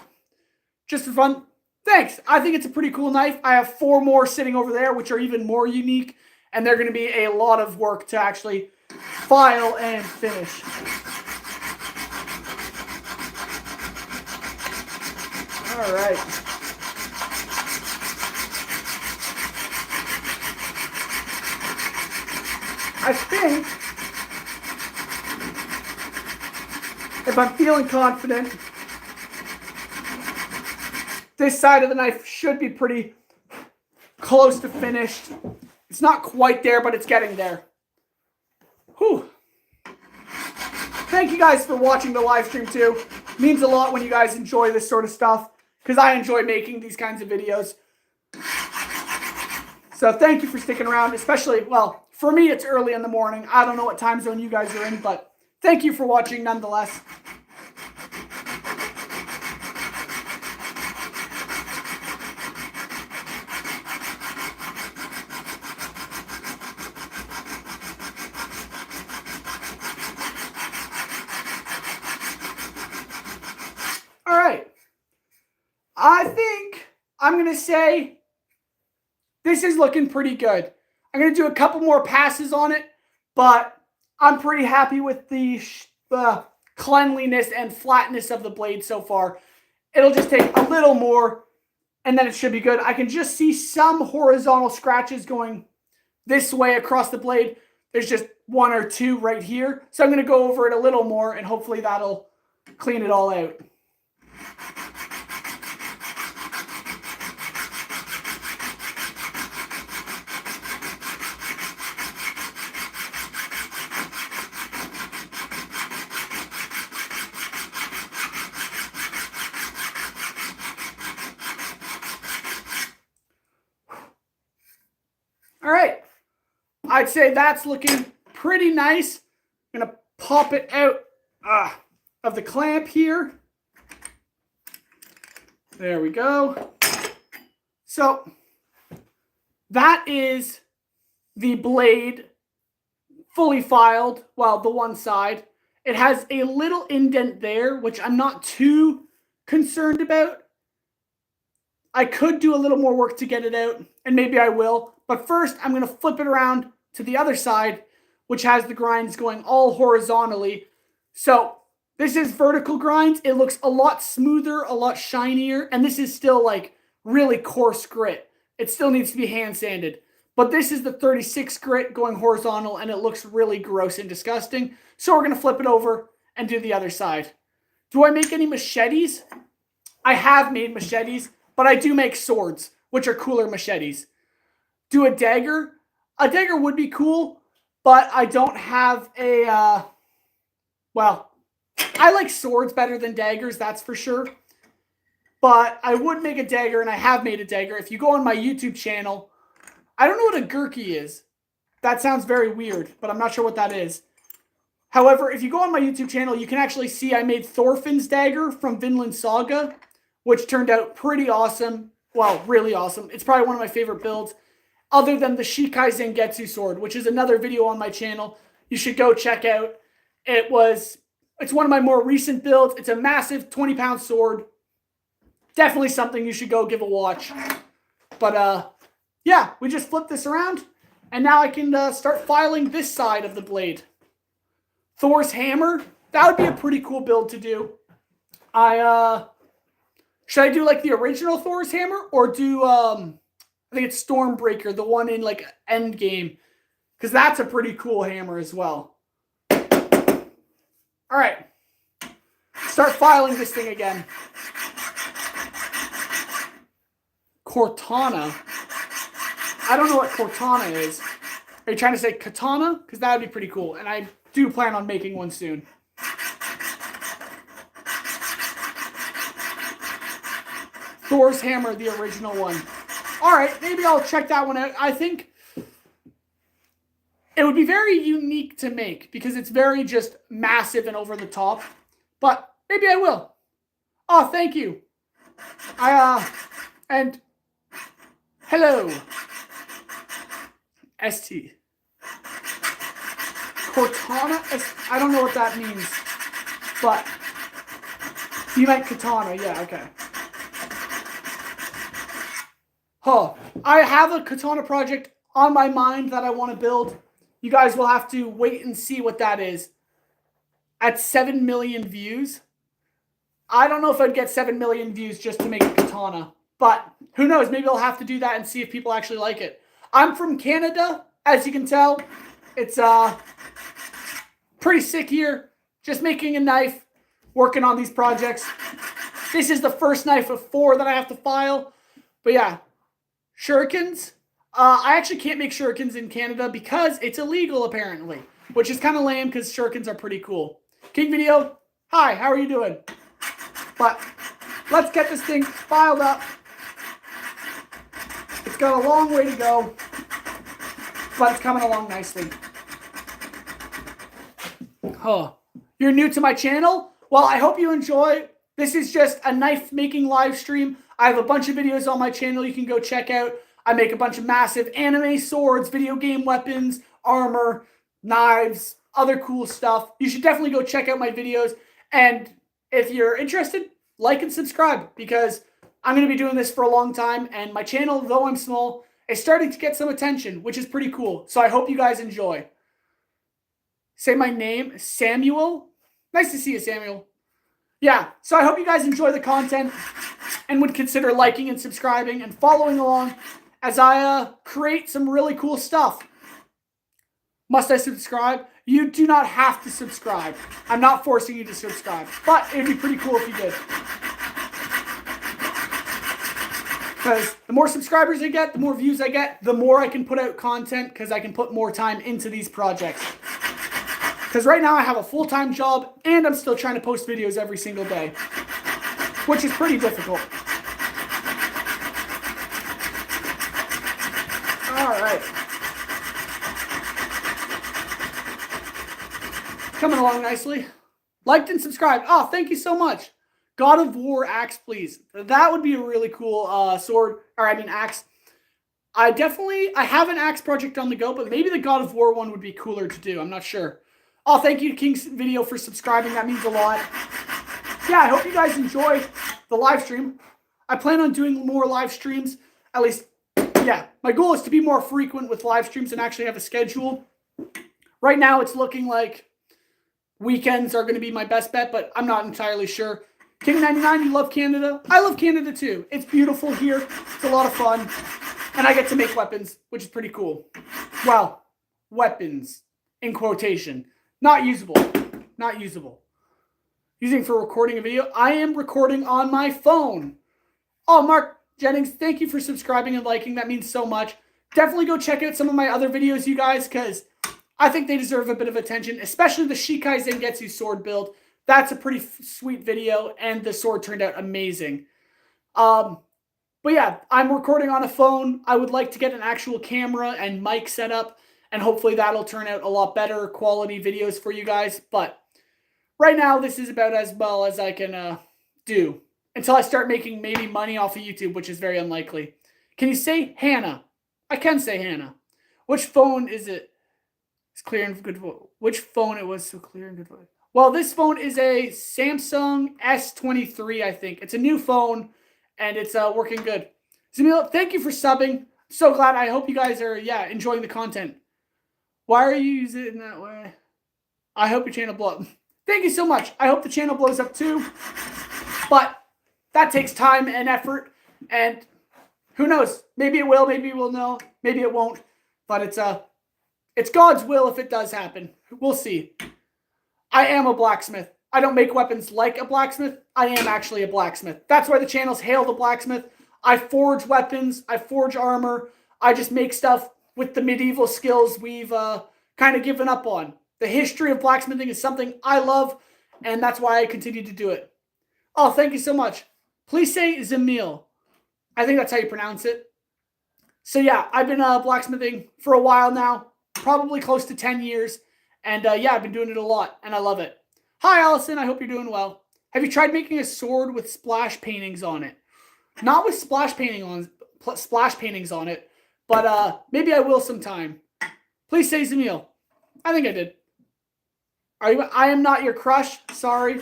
just for fun. Thanks. I think it's a pretty cool knife. I have 4 more sitting over there, which are even more unique. And they're going to be a lot of work to actually file and finish. All right. I think if I'm feeling confident, this side of the knife should be pretty close to finished. It's not quite there, but it's getting there. Whew. Thank you guys for watching the live stream too. It means a lot when you guys enjoy this sort of stuff, because I enjoy making these kinds of videos. So thank you for sticking around, especially, well, for me it's early in the morning. I don't know what time zone you guys are in, but thank you for watching nonetheless. All right. I think I'm going to say this is looking pretty good. I'm going to do a couple more passes on it, but I'm pretty happy with the cleanliness and flatness of the blade so far. It'll just take a little more, and then it should be good. I can just see some horizontal scratches going this way across the blade. There's just 1 or 2 right here. So I'm going to go over it a little more, and hopefully that'll clean it all out. All right, I'd say that's looking pretty nice. I'm going to pop it out of the clamp here. There we go. So that is the blade fully filed, well, the one side. It has a little indent there, which I'm not too concerned about. I could do a little more work to get it out, and maybe I will. But first, I'm going to flip it around to the other side, which has the grinds going all horizontally. So this is vertical grinds. It looks a lot smoother, a lot shinier, and this is still like really coarse grit. It still needs to be hand sanded. But this is the 36 grit going horizontal, and it looks really gross and disgusting. So we're going to flip it over and do the other side. Do I make any machetes? I have made machetes, but I do make swords, which are cooler machetes. Do a dagger? A dagger would be cool, but I don't have a, well, I like swords better than daggers, that's for sure. But I would make a dagger, and I have made a dagger. If you go on my YouTube channel, I don't know what a gurkey is. That sounds very weird, but I'm not sure what that is. However, if you go on my YouTube channel, you can actually see I made Thorfinn's dagger from Vinland Saga, which turned out pretty awesome. Well, really awesome. It's probably one of my favorite builds, other than the Shikai Zangetsu sword, which is another video on my channel you should go check out. It's one of my more recent builds. It's a massive 20-pound sword. Definitely something you should go give a watch. But yeah, we just flip this around, and now I can start filing this side of the blade. Thor's hammer, that would be a pretty cool build to do. Should I do like the original Thor's hammer, or do I think it's Stormbreaker, the one in like Endgame, because that's a pretty cool hammer as well. All right, start filing this thing again. Cortana. I don't know what Cortana is. Are you trying to say katana? Because that would be pretty cool, and I do plan on making one soon. Thor's hammer, the original one. All right, maybe I'll check that one out. I think it would be very unique to make because it's very just massive and over the top. But maybe I will. Oh, thank you. And hello. ST. Cortana? I don't know what that means. But you meant katana. Yeah, okay. Huh. I have a katana project on my mind that I want to build. You guys will have to wait and see what that is. At 7 million views. I don't know if I'd get 7 million views just to make a katana. But who knows? Maybe I'll have to do that and see if people actually like it. I'm from Canada, as you can tell. It's pretty sick here. Just making a knife, working on these projects. This is the first knife of 4 that I have to file. But yeah, shurikens. I actually can't make shurikens in Canada because it's illegal apparently, which is kind of lame because shurikens are pretty cool. King Video, hi, how are you doing? But let's get this thing filed up. It's got a long way to go, but it's coming along nicely. Oh, you're new to my channel? Well, I hope you enjoy. This is just a knife making live stream. I have a bunch of videos on my channel you can go check out. I make a bunch of massive anime swords, video game weapons, armor, knives, other cool stuff. You should definitely go check out my videos. And if you're interested, like and subscribe because I'm going to be doing this for a long time. And my channel, though I'm small, is starting to get some attention, which is pretty cool. So I hope you guys enjoy. Say my name, Samuel. Nice to see you, Samuel. Yeah, so I hope you guys enjoy the content and would consider liking and subscribing and following along as I create some really cool stuff. Must I subscribe? You do not have to subscribe. I'm not forcing you to subscribe, but it would be pretty cool if you did. Because the more subscribers I get, the more views I get, the more I can put out content because I can put more time into these projects. Because right now I have a full-time job and I'm still trying to post videos every single day, which is pretty difficult. All right. Coming along nicely. Liked and subscribed. Oh, thank you so much. God of War axe, please. That would be a really cool axe. I have an axe project on the go, but maybe the God of War one would be cooler to do. I'm not sure. Oh, thank you, King's Video, for subscribing. That means a lot. Yeah, I hope you guys enjoy the live stream. I plan on doing more live streams. At least, yeah. My goal is to be more frequent with live streams and actually have a schedule. Right now, it's looking like weekends are going to be my best bet, but I'm not entirely sure. King99, you love Canada? I love Canada too. It's beautiful here. It's a lot of fun. And I get to make weapons, which is pretty cool. Well, weapons, in quotation. Not usable. Not usable. Using for recording a video. I am recording on my phone. Oh, Mark Jennings, thank you for subscribing and liking. That means so much. Definitely go check out some of my other videos, you guys, because I think they deserve a bit of attention, especially the Shikai Zangetsu sword build. That's a pretty sweet video, and the sword turned out amazing. But yeah, I'm recording on a phone. I would like to get an actual camera and mic set up, and hopefully that'll turn out a lot better quality videos for you guys. But right now, this is about as well as I can do until I start making maybe money off of YouTube, which is very unlikely. Can you say Hannah? I can say Hannah. Which phone is it? It's clear and good. Which phone it was so clear and good? Well, this phone is a Samsung S23, I think. It's a new phone, and it's working good. Zamil, thank you for subbing. So glad. I hope you guys are, enjoying the content. Why are you using it in that way? I hope your channel blows up. Thank you so much. I hope the channel blows up too. But that takes time and effort, and who knows? Maybe it will, maybe it will no, maybe it won't. But it's God's will if it does happen. We'll see. I am a blacksmith. I don't make weapons like a blacksmith. I am actually a blacksmith. That's why the channel's Hail the Blacksmith. I forge weapons. I forge armor. I just make stuff with the medieval skills we've kind of given up on. The history of blacksmithing is something I love, and that's why I continue to do it. Oh, thank you so much. Please say Zamil. I think that's how you pronounce it. So yeah, I've been blacksmithing for a while now, probably close to 10 years. And yeah, I've been doing it a lot, and I love it. Hi, Allison. I hope you're doing well. Have you tried making a sword with splash paintings on it? Not with splash paintings on it, but maybe I will sometime. Please say Zamil. I think I did. I am not your crush. Sorry.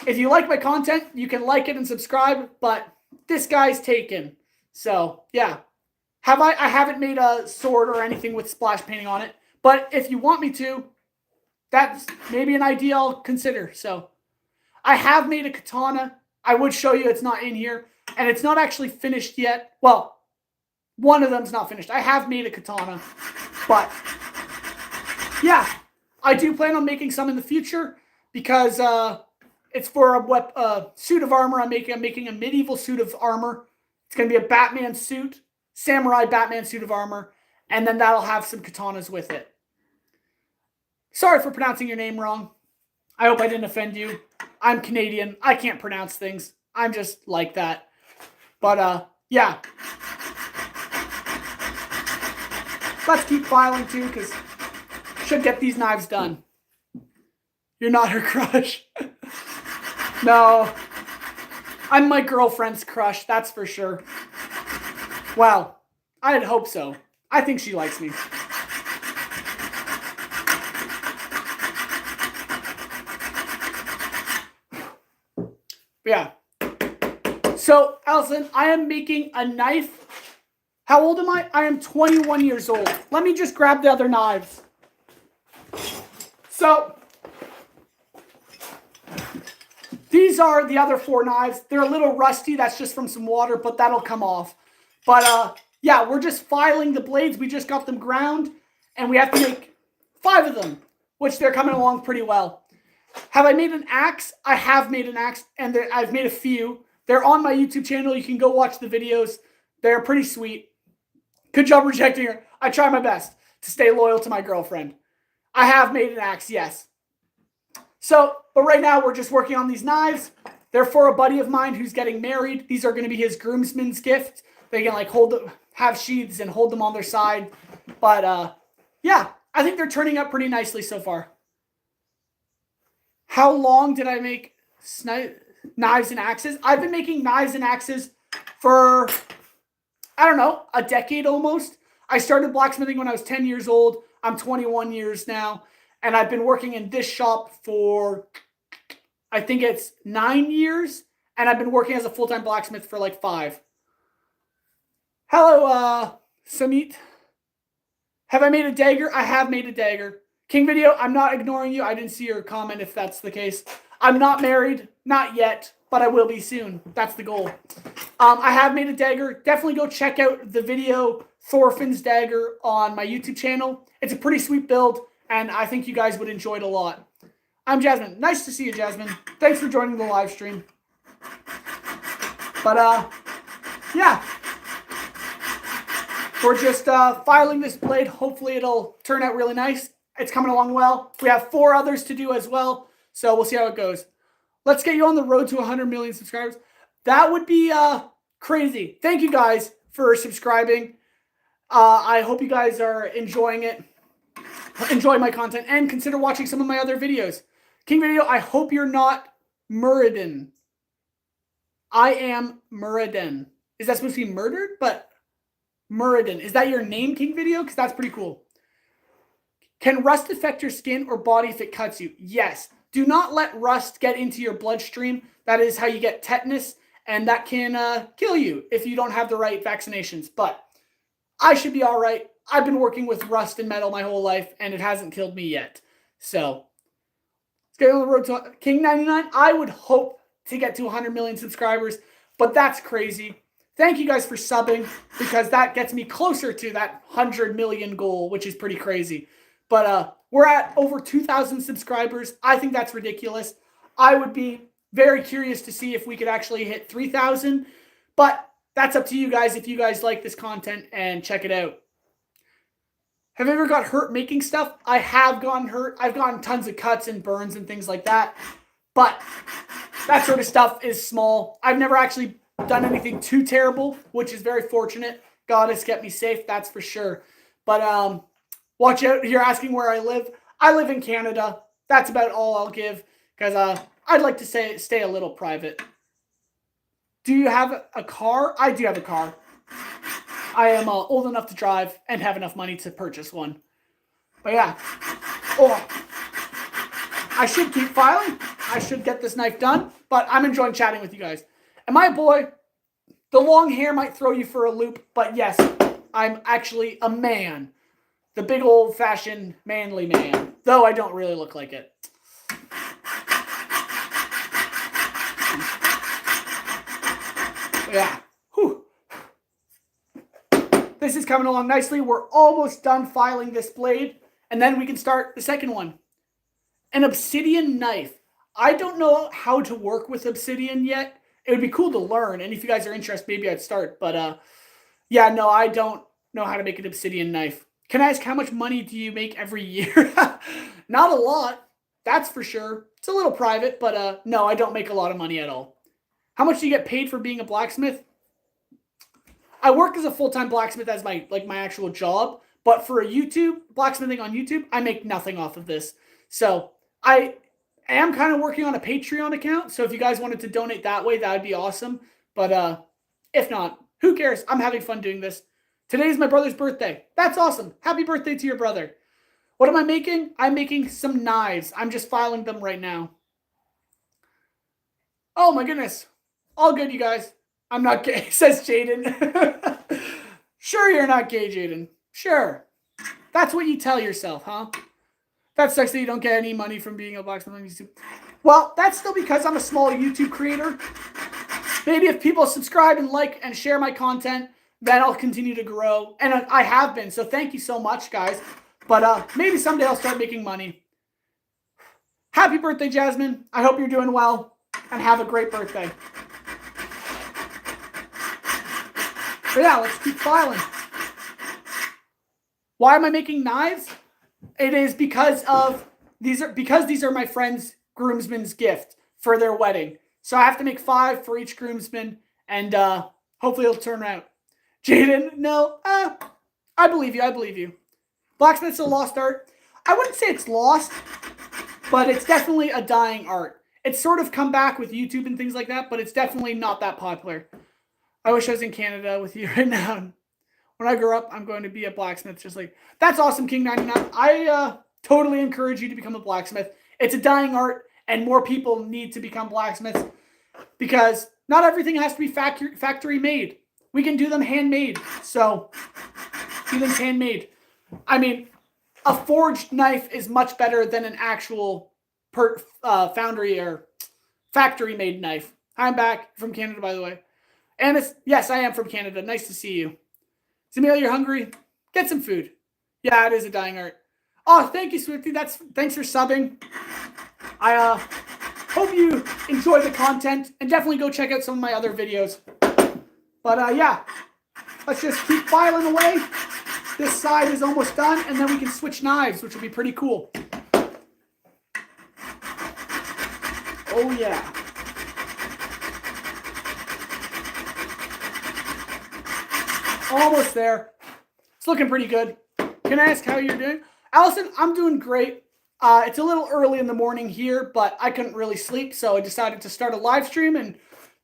If you like my content, you can like it and subscribe, but this guy's taken. So, yeah. I haven't made a sword or anything with splash painting on it, but if you want me to, that's maybe an idea I'll consider. So, I have made a katana. I would show you, it's not in here, and it's not actually finished yet. Well, one of them's not finished. I have made a katana, but yeah, I do plan on making some in the future because it's for a suit of armor. I'm making a medieval suit of armor. It's going to be a Batman suit, samurai Batman suit of armor, and then that'll have some katanas with it. Sorry for pronouncing your name wrong. I hope I didn't offend you. I'm Canadian. I can't pronounce things. I'm just like that. But, yeah. Let's keep filing, too, because should get these knives done. You're not her crush. No. I'm my girlfriend's crush, that's for sure. Well, I'd hope so. I think she likes me. Yeah. So, Allison, I am making a knife. How old am I? I am 21 years old. Let me just grab the other knives. So, these are the other 4 knives. They're a little rusty. That's just from some water, but that'll come off. But, yeah, we're just filing the blades. We just got them ground, and we have to make 5 of them, which they're coming along pretty well. Have I made an axe? I have made an axe, and I've made a few. They're on my YouTube channel. You can go watch the videos. They're pretty sweet. Good job rejecting her. I try my best to stay loyal to my girlfriend. I have made an axe, yes. So, but right now we're just working on these knives. They're for a buddy of mine who's getting married. These are going to be his groomsman's gift. They can like have sheaths and hold them on their side. But yeah, I think they're turning out pretty nicely so far. How long did I make knives and axes? I've been making knives and axes for, I don't know, a decade almost. I started blacksmithing when I was 10 years old. I'm 21 years now. And I've been working in this shop for, I think it's 9 years. And I've been working as a full-time blacksmith for like 5. Hello, Samit. Have I made a dagger? I have made a dagger. King Video, I'm not ignoring you. I didn't see your comment if that's the case. I'm not married. Not yet. But I will be soon. That's the goal. I have made a dagger. Definitely go check out the video Thorfinn's dagger on my YouTube channel. It's a pretty sweet build. And I think you guys would enjoy it a lot. I'm Jasmine. Nice to see you, Jasmine. Thanks for joining the live stream. But, yeah. We're just filing this blade. Hopefully it'll turn out really nice. It's coming along well. We have 4 others to do as well. So we'll see how it goes. Let's get you on the road to 100 million subscribers. That would be crazy. Thank you guys for subscribing. I hope you guys are enjoying it. Enjoy my content. And consider watching some of my other videos. King Video, I hope you're not Muradin. I am Muradin. Is that supposed to be murdered? But Muradin. Is that your name, King Video? Because that's pretty cool. Can rust affect your skin or body if it cuts you? Yes. Do not let rust get into your bloodstream. That is how you get tetanus, and that can kill you if you don't have the right vaccinations. But I should be all right. I've been working with rust and metal my whole life, and it hasn't killed me yet. So, let's get on the road to King 99. I would hope to get to 100 million subscribers, but that's crazy. Thank you guys for subbing, because that gets me closer to that 100 million goal, which is pretty crazy. But we're at over 2,000 subscribers. I think that's ridiculous. I would be very curious to see if we could actually hit 3,000. But that's up to you guys if you guys like this content and check it out. Have you ever got hurt making stuff? I have gotten hurt. I've gotten tons of cuts and burns and things like that. But that sort of stuff is small. I've never actually done anything too terrible, which is very fortunate. God has kept me safe, that's for sure. But watch out. You're asking where I live. I live in Canada. That's about all I'll give, because I'd like to stay a little private. Do you have a car? I do have a car. I am old enough to drive and have enough money to purchase one. But yeah. Oh, I should keep filing. I should get this knife done. But I'm enjoying chatting with you guys. And my boy, the long hair might throw you for a loop. But yes, I'm actually a man. The big old-fashioned manly man. Though I don't really look like it. But yeah. Whew. This is coming along nicely. We're almost done filing this blade. And then we can start the second one. An obsidian knife. I don't know how to work with obsidian yet. It would be cool to learn. And if you guys are interested, maybe I'd start. But yeah, no, I don't know how to make an obsidian knife. Can I ask how much money do you make every year? Not a lot. That's for sure. It's a little private. But no, I don't make a lot of money at all. How much do you get paid for being a blacksmith? I work as a full-time blacksmith as my actual job, but for a YouTube, blacksmithing on YouTube, I make nothing off of this. So I am kind of working on a Patreon account, so if you guys wanted to donate that way, that would be awesome. But if not, who cares? I'm having fun doing this. Today's my brother's birthday. That's awesome. Happy birthday to your brother. What am I making? I'm making some knives. I'm just filing them right now. Oh my goodness. All good, you guys. I'm not gay, says Jaden. Sure you're not gay, Jaden. Sure. That's what you tell yourself, huh? That sucks that you don't get any money from being a blacksmith on YouTube. Well, that's still because I'm a small YouTube creator. Maybe if people subscribe and like and share my content, then I'll continue to grow. And I have been, so thank you so much, guys. But maybe someday I'll start making money. Happy birthday, Jasmine. I hope you're doing well, and have a great birthday. But yeah, let's keep filing. Why am I making knives? It is because these are my friend's groomsman's gift for their wedding. So I have to make 5 for each groomsman, and hopefully it'll turn out. Jaden, no, I believe you. I believe you. Blacksmith's a lost art. I wouldn't say it's lost, but it's definitely a dying art. It's sort of come back with YouTube and things like that, but it's definitely not that popular. I wish I was in Canada with you right now. When I grow up, I'm going to be a blacksmith. Just like, that's awesome, King99. I totally encourage you to become a blacksmith. It's a dying art, and more people need to become blacksmiths because not everything has to be factory made. We can do them handmade. So, do things handmade. I mean, a forged knife is much better than an actual foundry or factory-made knife. I'm back from Canada, by the way. And yes, I am from Canada. Nice to see you. Samuel, you're hungry? Get some food. Yeah, it is a dying art. Oh, thank you, Swifty. Thanks for subbing. I hope you enjoy the content, and definitely go check out some of my other videos. But yeah, let's just keep filing away. This side is almost done, and then we can switch knives, which will be pretty cool. Oh yeah. Almost there. It's looking pretty good. Can I ask how you're doing? Allison, I'm doing great. It's a little early in the morning here, but I couldn't really sleep, so I decided to start a live stream and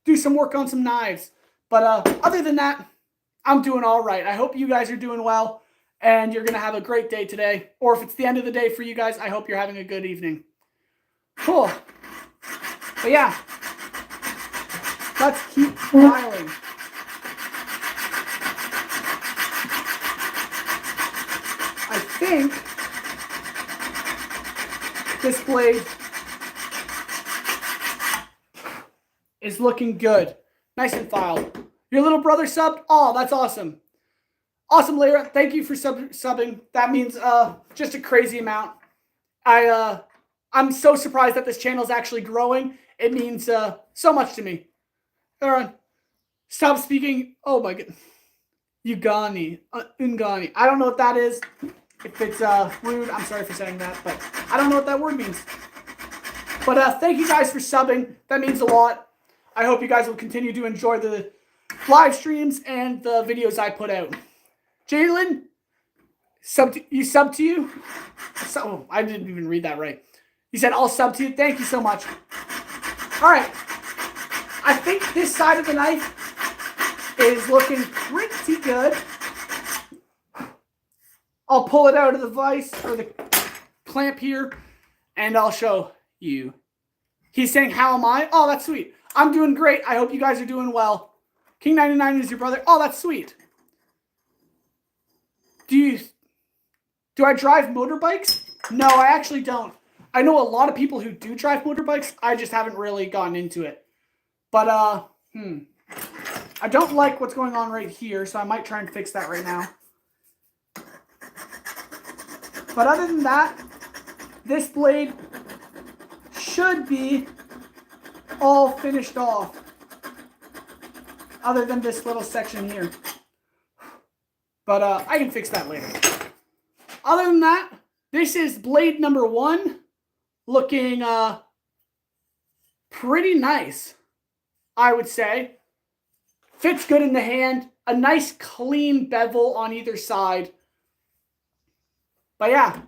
do some work on some knives. But other than that, I'm doing all right. I hope you guys are doing well, and you're going to have a great day today. Or if it's the end of the day for you guys, I hope you're having a good evening. Cool. But yeah, let's keep filing. I think this blade is looking good. Nice and filed. Your little brother subbed? Oh, that's awesome. Awesome, Lyra. Thank you for subbing. That means just a crazy amount. I'm so surprised that this channel is actually growing. It means so much to me. Aaron, stop speaking. Oh my god. Ungani. I don't know what that is. If it's rude, I'm sorry for saying that, but I don't know what that word means. But thank you guys for subbing. That means a lot. I hope you guys will continue to enjoy the live streams and the videos I put out. Jalen, you sub to you? So, I didn't even read that right. You said I'll sub to you. Thank you so much. All right. I think this side of the knife is looking pretty good. I'll pull it out of the vise or the clamp here, and I'll show you. He's saying, how am I? Oh, that's sweet. I'm doing great. I hope you guys are doing well. King99 is your brother. Oh, that's sweet. Do I drive motorbikes? No, I actually don't. I know a lot of people who do drive motorbikes. I just haven't really gotten into it. But, I don't like what's going on right here, so I might try and fix that right now. But other than that, this blade should be all finished off. Other than this little section here. But I can fix that later. Other than that, this is blade number 1. Looking pretty nice, I would say. Fits good in the hand. A nice clean bevel on either side. But yeah,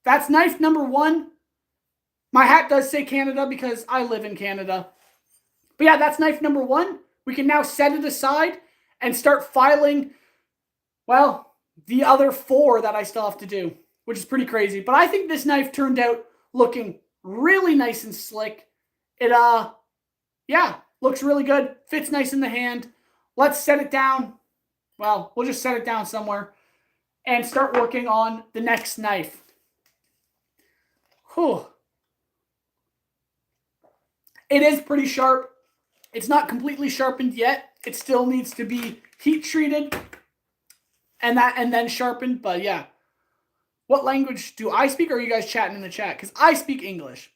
that's knife number 1. My hat does say Canada because I live in Canada. But yeah, that's knife number 1. We can now set it aside and start filing, well, the other 4 that I still have to do, which is pretty crazy. But I think this knife turned out looking really nice and slick. It, yeah, looks really good. Fits nice in the hand. Let's set it down. Well, we'll just set it down somewhere and start working on the next knife. Whew. It is pretty sharp. It's not completely sharpened yet. It still needs to be heat treated and then sharpened. But yeah. What language do I speak, or are you guys chatting in the chat? Because I speak English.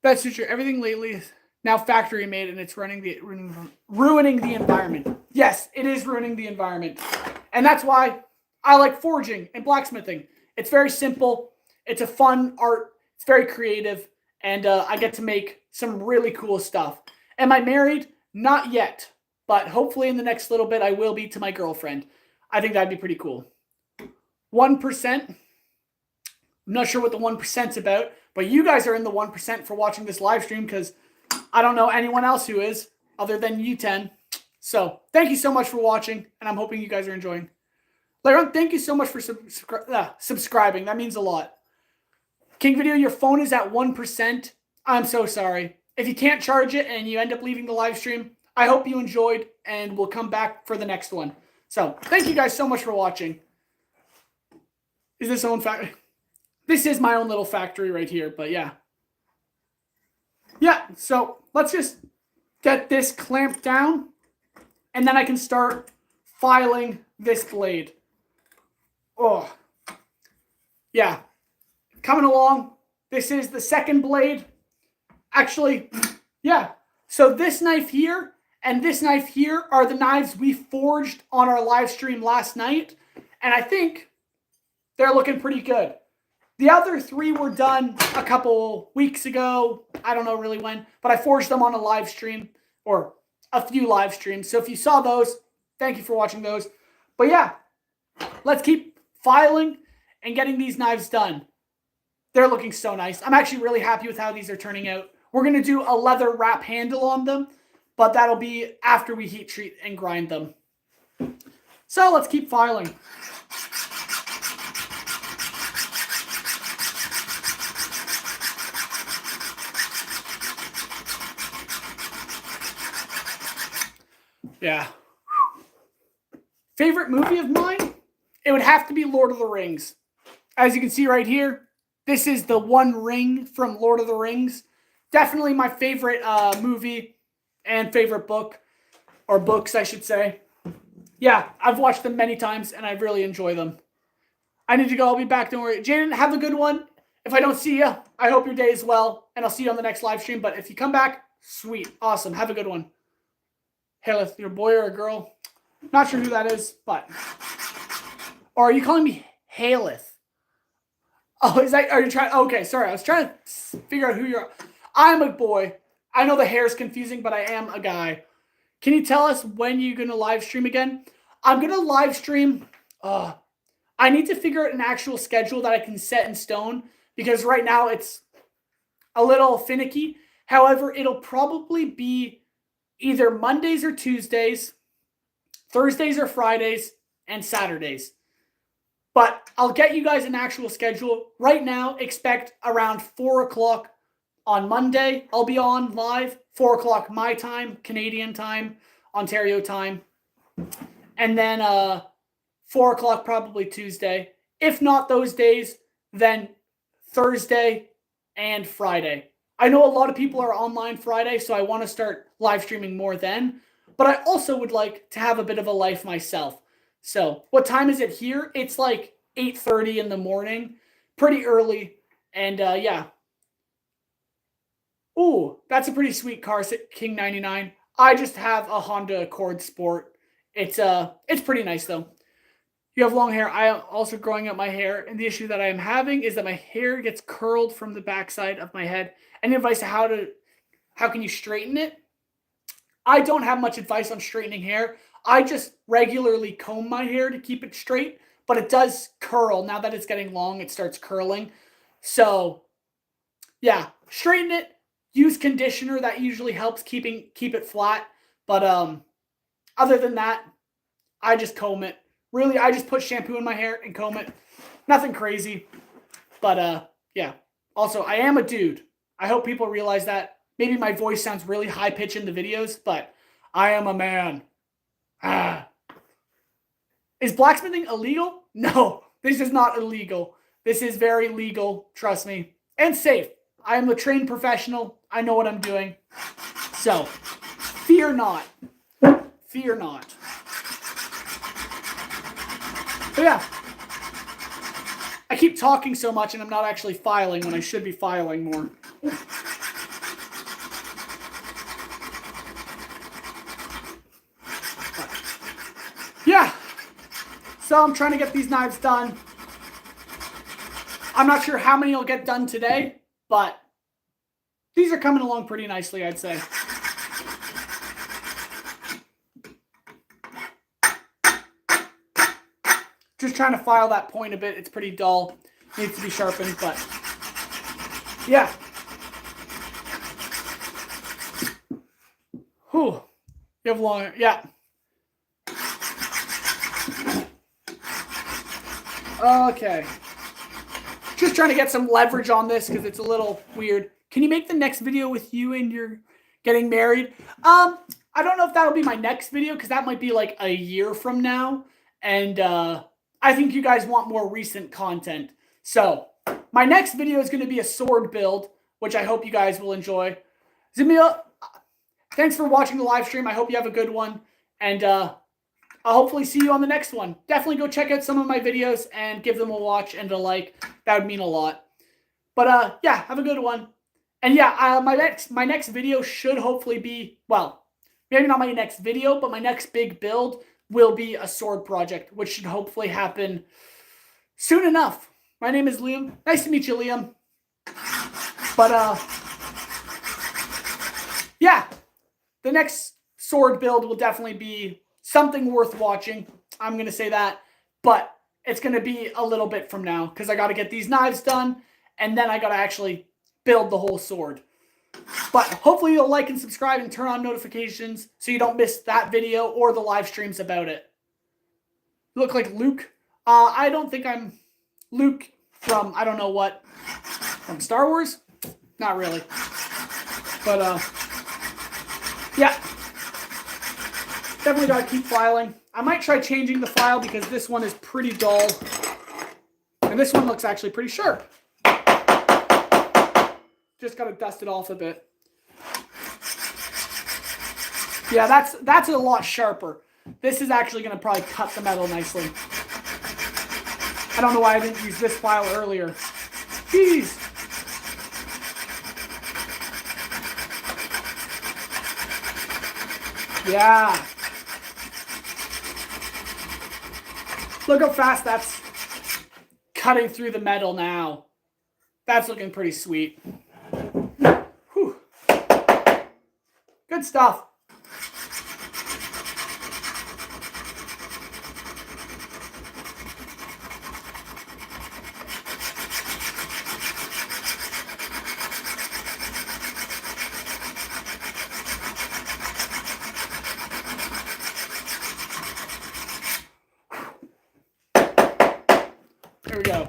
That's true. Everything lately is now factory made, and it's ruining the environment. Yes, it is ruining the environment. And that's why I like forging and blacksmithing. It's very simple. It's a fun art. It's very creative. And I get to make some really cool stuff. Am I married? Not yet. But hopefully in the next little bit, I will be to my girlfriend. I think that'd be pretty cool. 1%. I'm not sure what the 1%'s about, but you guys are in the 1% for watching this live stream because I don't know anyone else who is other than you 10. So thank you so much for watching, and I'm hoping you guys are enjoying. Laron, thank you so much for subscribing. That means a lot. King Video, your phone is at 1%. I'm so sorry. If you can't charge it and you end up leaving the live stream, I hope you enjoyed, and we'll come back for the next one. So thank you guys so much for watching. Is this own factory? This is my own little factory right here, but yeah. Yeah, so let's just get this clamped down, and then I can start filing this blade. Oh, yeah. Coming along. This is the second blade. Actually, yeah. So this knife here and this knife here are the knives we forged on our live stream last night, and I think they're looking pretty good. The other 3 were done a couple weeks ago. I don't know really when, but I forged them on a live stream or a few live streams. So if you saw those, thank you for watching those. But yeah, let's keep filing and getting these knives done. They're looking so nice. I'm actually really happy with how these are turning out. We're going to do a leather wrap handle on them, but that'll be after we heat treat and grind them. So let's keep filing. Yeah. Favorite movie of mine? It would have to be Lord of the Rings. As you can see right here, this is the One Ring from Lord of the Rings. Definitely my favorite movie and favorite book, or books, I should say. Yeah, I've watched them many times, and I really enjoy them. I need to go. I'll be back. Don't worry. Jaden, have a good one. If I don't see you, I hope your day is well, and I'll see you on the next live stream. But if you come back, sweet. Awesome. Have a good one. Haleth, your boy or a girl? Not sure who that is, but... Or are you calling me Haleth? Oh, is that... Are you trying... Okay, sorry. I was trying to figure out who you're... I'm a boy. I know the hair is confusing, but I am a guy. Can you tell us when you're going to live stream again? I'm going to live stream... I need to figure out an actual schedule that I can set in stone, because right now it's a little finicky. However, it'll probably be either Mondays or Tuesdays, Thursdays or Fridays, and Saturdays. But I'll get you guys an actual schedule. Right now, expect around 4 o'clock on Monday. I'll be on live, 4 o'clock my time, Canadian time, Ontario time. And then 4 o'clock probably Tuesday. If not those days, then Thursday and Friday. I know a lot of people are online Friday, so I want to start live streaming more then. But I also would like to have a bit of a life myself. So what time is it here? It's like 8:30 in the morning. Pretty early. And yeah. Ooh, that's a pretty sweet car, King 99. I just have a Honda Accord Sport. It's pretty nice though. You have long hair. I am also growing out my hair, and the issue that I am having is that my hair gets curled from the backside of my head. Any advice to how can you straighten it? I don't have much advice on straightening hair. I just regularly comb my hair to keep it straight, but it does curl. Now that it's getting long, it starts curling. So, yeah, straighten it. Use conditioner. That usually helps keep it flat. But other than that, I just comb it. Really, I just put shampoo in my hair and comb it. Nothing crazy. But yeah. Also, I am a dude. I hope people realize that. Maybe my voice sounds really high-pitched in the videos, but I am a man. Is blacksmithing illegal? No, this is not illegal. This is very legal, trust me. And safe. I am a trained professional. I know what I'm doing. So, fear not. Fear not. But yeah. I keep talking so much and I'm not actually filing when I should be filing more. Yeah. So I'm trying to get these knives done. I'm not sure how many I'll get done today, but these are coming along pretty nicely, I'd say. Just trying to file that point a bit. It's pretty dull. Needs to be sharpened, but yeah. Whew. You have long, yeah. Okay. Just trying to get some leverage on this because it's a little weird. Can you make the next video with you and you're getting married? I don't know if that'll be my next video because that might be like a year from now. And I think you guys want more recent content. So my next video is going to be a sword build, which I hope you guys will enjoy. Zamil, thanks for watching the live stream. I hope you have a good one. And I'll hopefully see you on the next one. Definitely go check out some of my videos and give them a watch and a like. That would mean a lot. But yeah, have a good one. And yeah, my next video should hopefully be, well, maybe not my next video, but my next big build will be a sword project, which should hopefully happen soon enough. My name is Liam. Nice to meet you, Liam. But yeah, the next sword build will definitely be something worth watching. I'm going to say that. But it's going to be a little bit from now because I got to get these knives done and then I got to actually build the whole sword. But hopefully you'll like and subscribe and turn on notifications so you don't miss that video or the live streams about it. You look like Luke. I don't think I'm Luke from I don't know what. From Star Wars? Not really. But yeah. Definitely gotta keep filing. I might try changing the file because this one is pretty dull. And this one looks actually pretty sharp. Just gotta dust it off a bit. Yeah, that's a lot sharper. This is actually gonna probably cut the metal nicely. I don't know why I didn't use this file earlier. Jeez. Yeah. Look how fast that's cutting through the metal now. That's looking pretty sweet. Whew. Good stuff. There we go.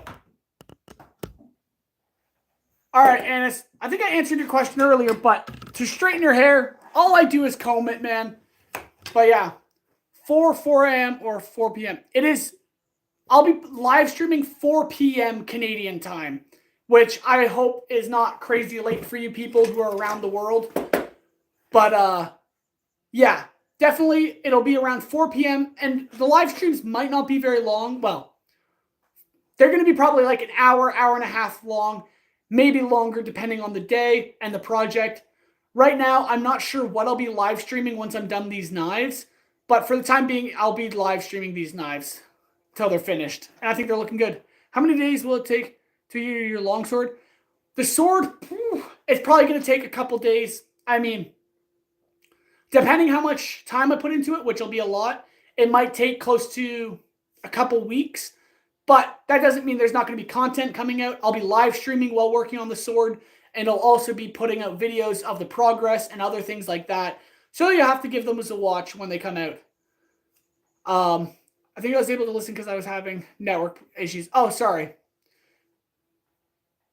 All right, Anis, I think I answered your question earlier, but to straighten your hair, all I do is comb it, man. But yeah, 4 a.m. or 4 p.m. It is, I'll be live streaming 4 p.m. Canadian time, which I hope is not crazy late for you people who are around the world. But yeah, definitely it'll be around 4 p.m. and the live streams might not be very long. Well, they're going to be probably like an hour, hour and a half long, maybe longer depending on the day and the project. Right now, I'm not sure what I'll be live streaming once I'm done these knives, but for the time being, I'll be live streaming these knives until they're finished. And I think they're looking good. How many days will it take to use your longsword? The sword, it's probably going to take a couple days. I mean, depending how much time I put into it, which will be a lot, it might take close to a couple weeks. But that doesn't mean there's not going to be content coming out. I'll be live streaming while working on the sword, and I'll also be putting out videos of the progress and other things like that. So you have to give them as a watch when they come out. I think I was able to listen because I was having network issues. Oh, sorry.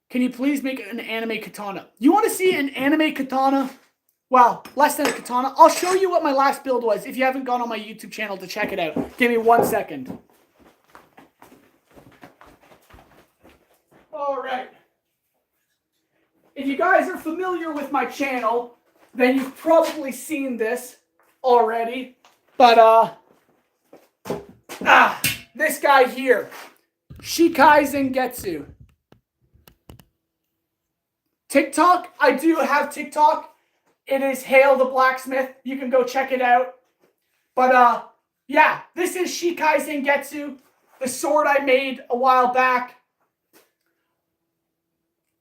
Can you please make an anime katana? You want to see an anime katana? Well, less than a katana. I'll show you what my last build was if you haven't gone on my YouTube channel to check it out. Give me 1 second. All right. If you guys are familiar with my channel, then you've probably seen this already. But, this guy here, Shikai Zengetsu. TikTok, I do have TikTok. It is Hail the Blacksmith. You can go check it out. But, yeah, this is Shikai Zengetsu, the sword I made a while back.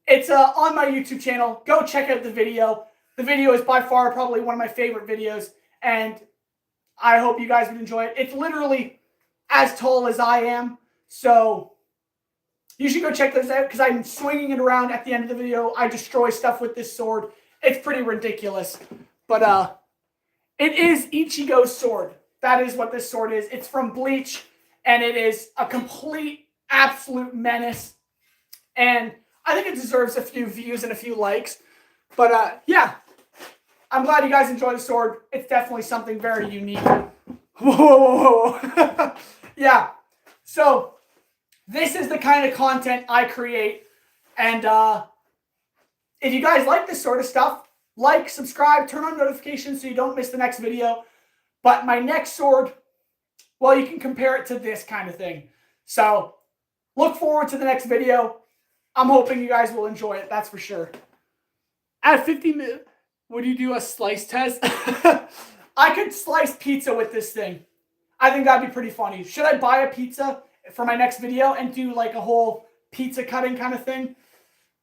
It's on my YouTube channel. Go check out the video. The video is by far probably one of my favorite videos, and I hope you guys would enjoy it. It's literally as tall as I am, so you should go check this out because I'm swinging it around at the end of the video. I destroy stuff with this sword. It's pretty ridiculous, but it is Ichigo's sword. That is what this sword is. It's from Bleach, and it is a complete, absolute menace, and I think it deserves a few views and a few likes. But, yeah. I'm glad you guys enjoy the sword. It's definitely something very unique. Whoa. Yeah. So, this is the kind of content I create. And, if you guys like this sort of stuff, like, subscribe, turn on notifications so you don't miss the next video. But my next sword, well, you can compare it to this kind of thing. So, look forward to the next video. I'm hoping you guys will enjoy it, that's for sure. At 50 minutes, would you do a slice test? I could slice pizza with this thing. I think that'd be pretty funny. Should I buy a pizza for my next video and do like a whole pizza cutting kind of thing?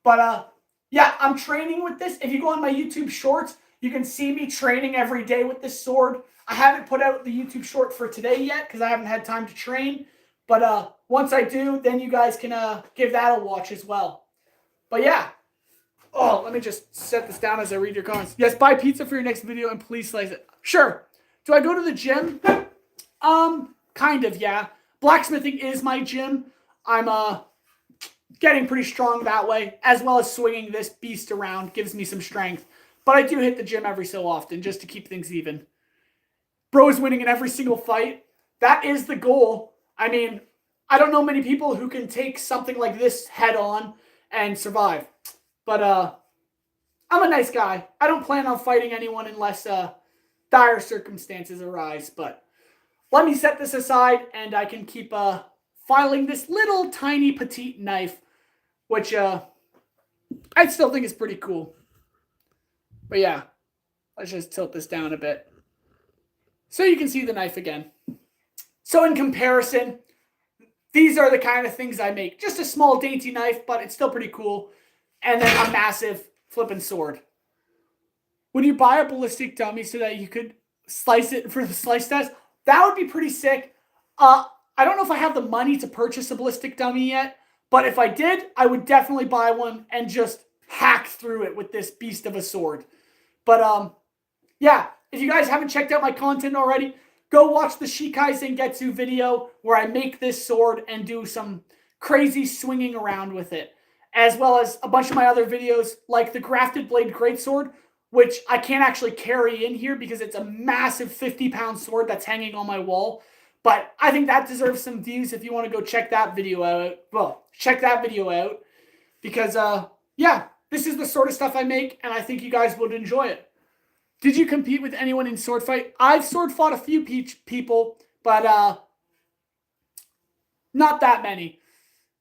But yeah, I'm training with this. If you go on my YouTube shorts, you can see me training every day with this sword. I haven't put out the YouTube short for today yet because I haven't had time to train. But once I do, then you guys can give that a watch as well. But yeah. Oh, let me just set this down as I read your comments. Yes, buy pizza for your next video and please slice it. Sure. Do I go to the gym? Kind of, yeah. Blacksmithing is my gym. I'm getting pretty strong that way, as well as swinging this beast around gives me some strength. But I do hit the gym every so often just to keep things even. Bro is winning in every single fight. That is the goal. I mean, I don't know many people who can take something like this head on and survive. But I'm a nice guy. I don't plan on fighting anyone unless dire circumstances arise. But let me set this aside and I can keep filing this little tiny petite knife, which I still think is pretty cool. But yeah, let's just tilt this down a bit so you can see the knife again. So in comparison, these are the kind of things I make. Just a small dainty knife, but it's still pretty cool. And then a massive flipping sword. Would you buy a ballistic dummy so that you could slice it for the slice test? That would be pretty sick. I don't know if I have the money to purchase a ballistic dummy yet, but if I did, I would definitely buy one and just hack through it with this beast of a sword. But yeah, if you guys haven't checked out my content already, go watch the Shikai Zengetsu video where I make this sword and do some crazy swinging around with it, as well as a bunch of my other videos like the grafted blade greatsword, which I can't actually carry in here because it's a massive 50-pound sword that's hanging on my wall. But I think that deserves some views if you want to go check that video out. Well, check that video out because, yeah, this is the sort of stuff I make, and I think you guys would enjoy it. Did you compete with anyone in sword fight? I've sword fought a few people, but not that many.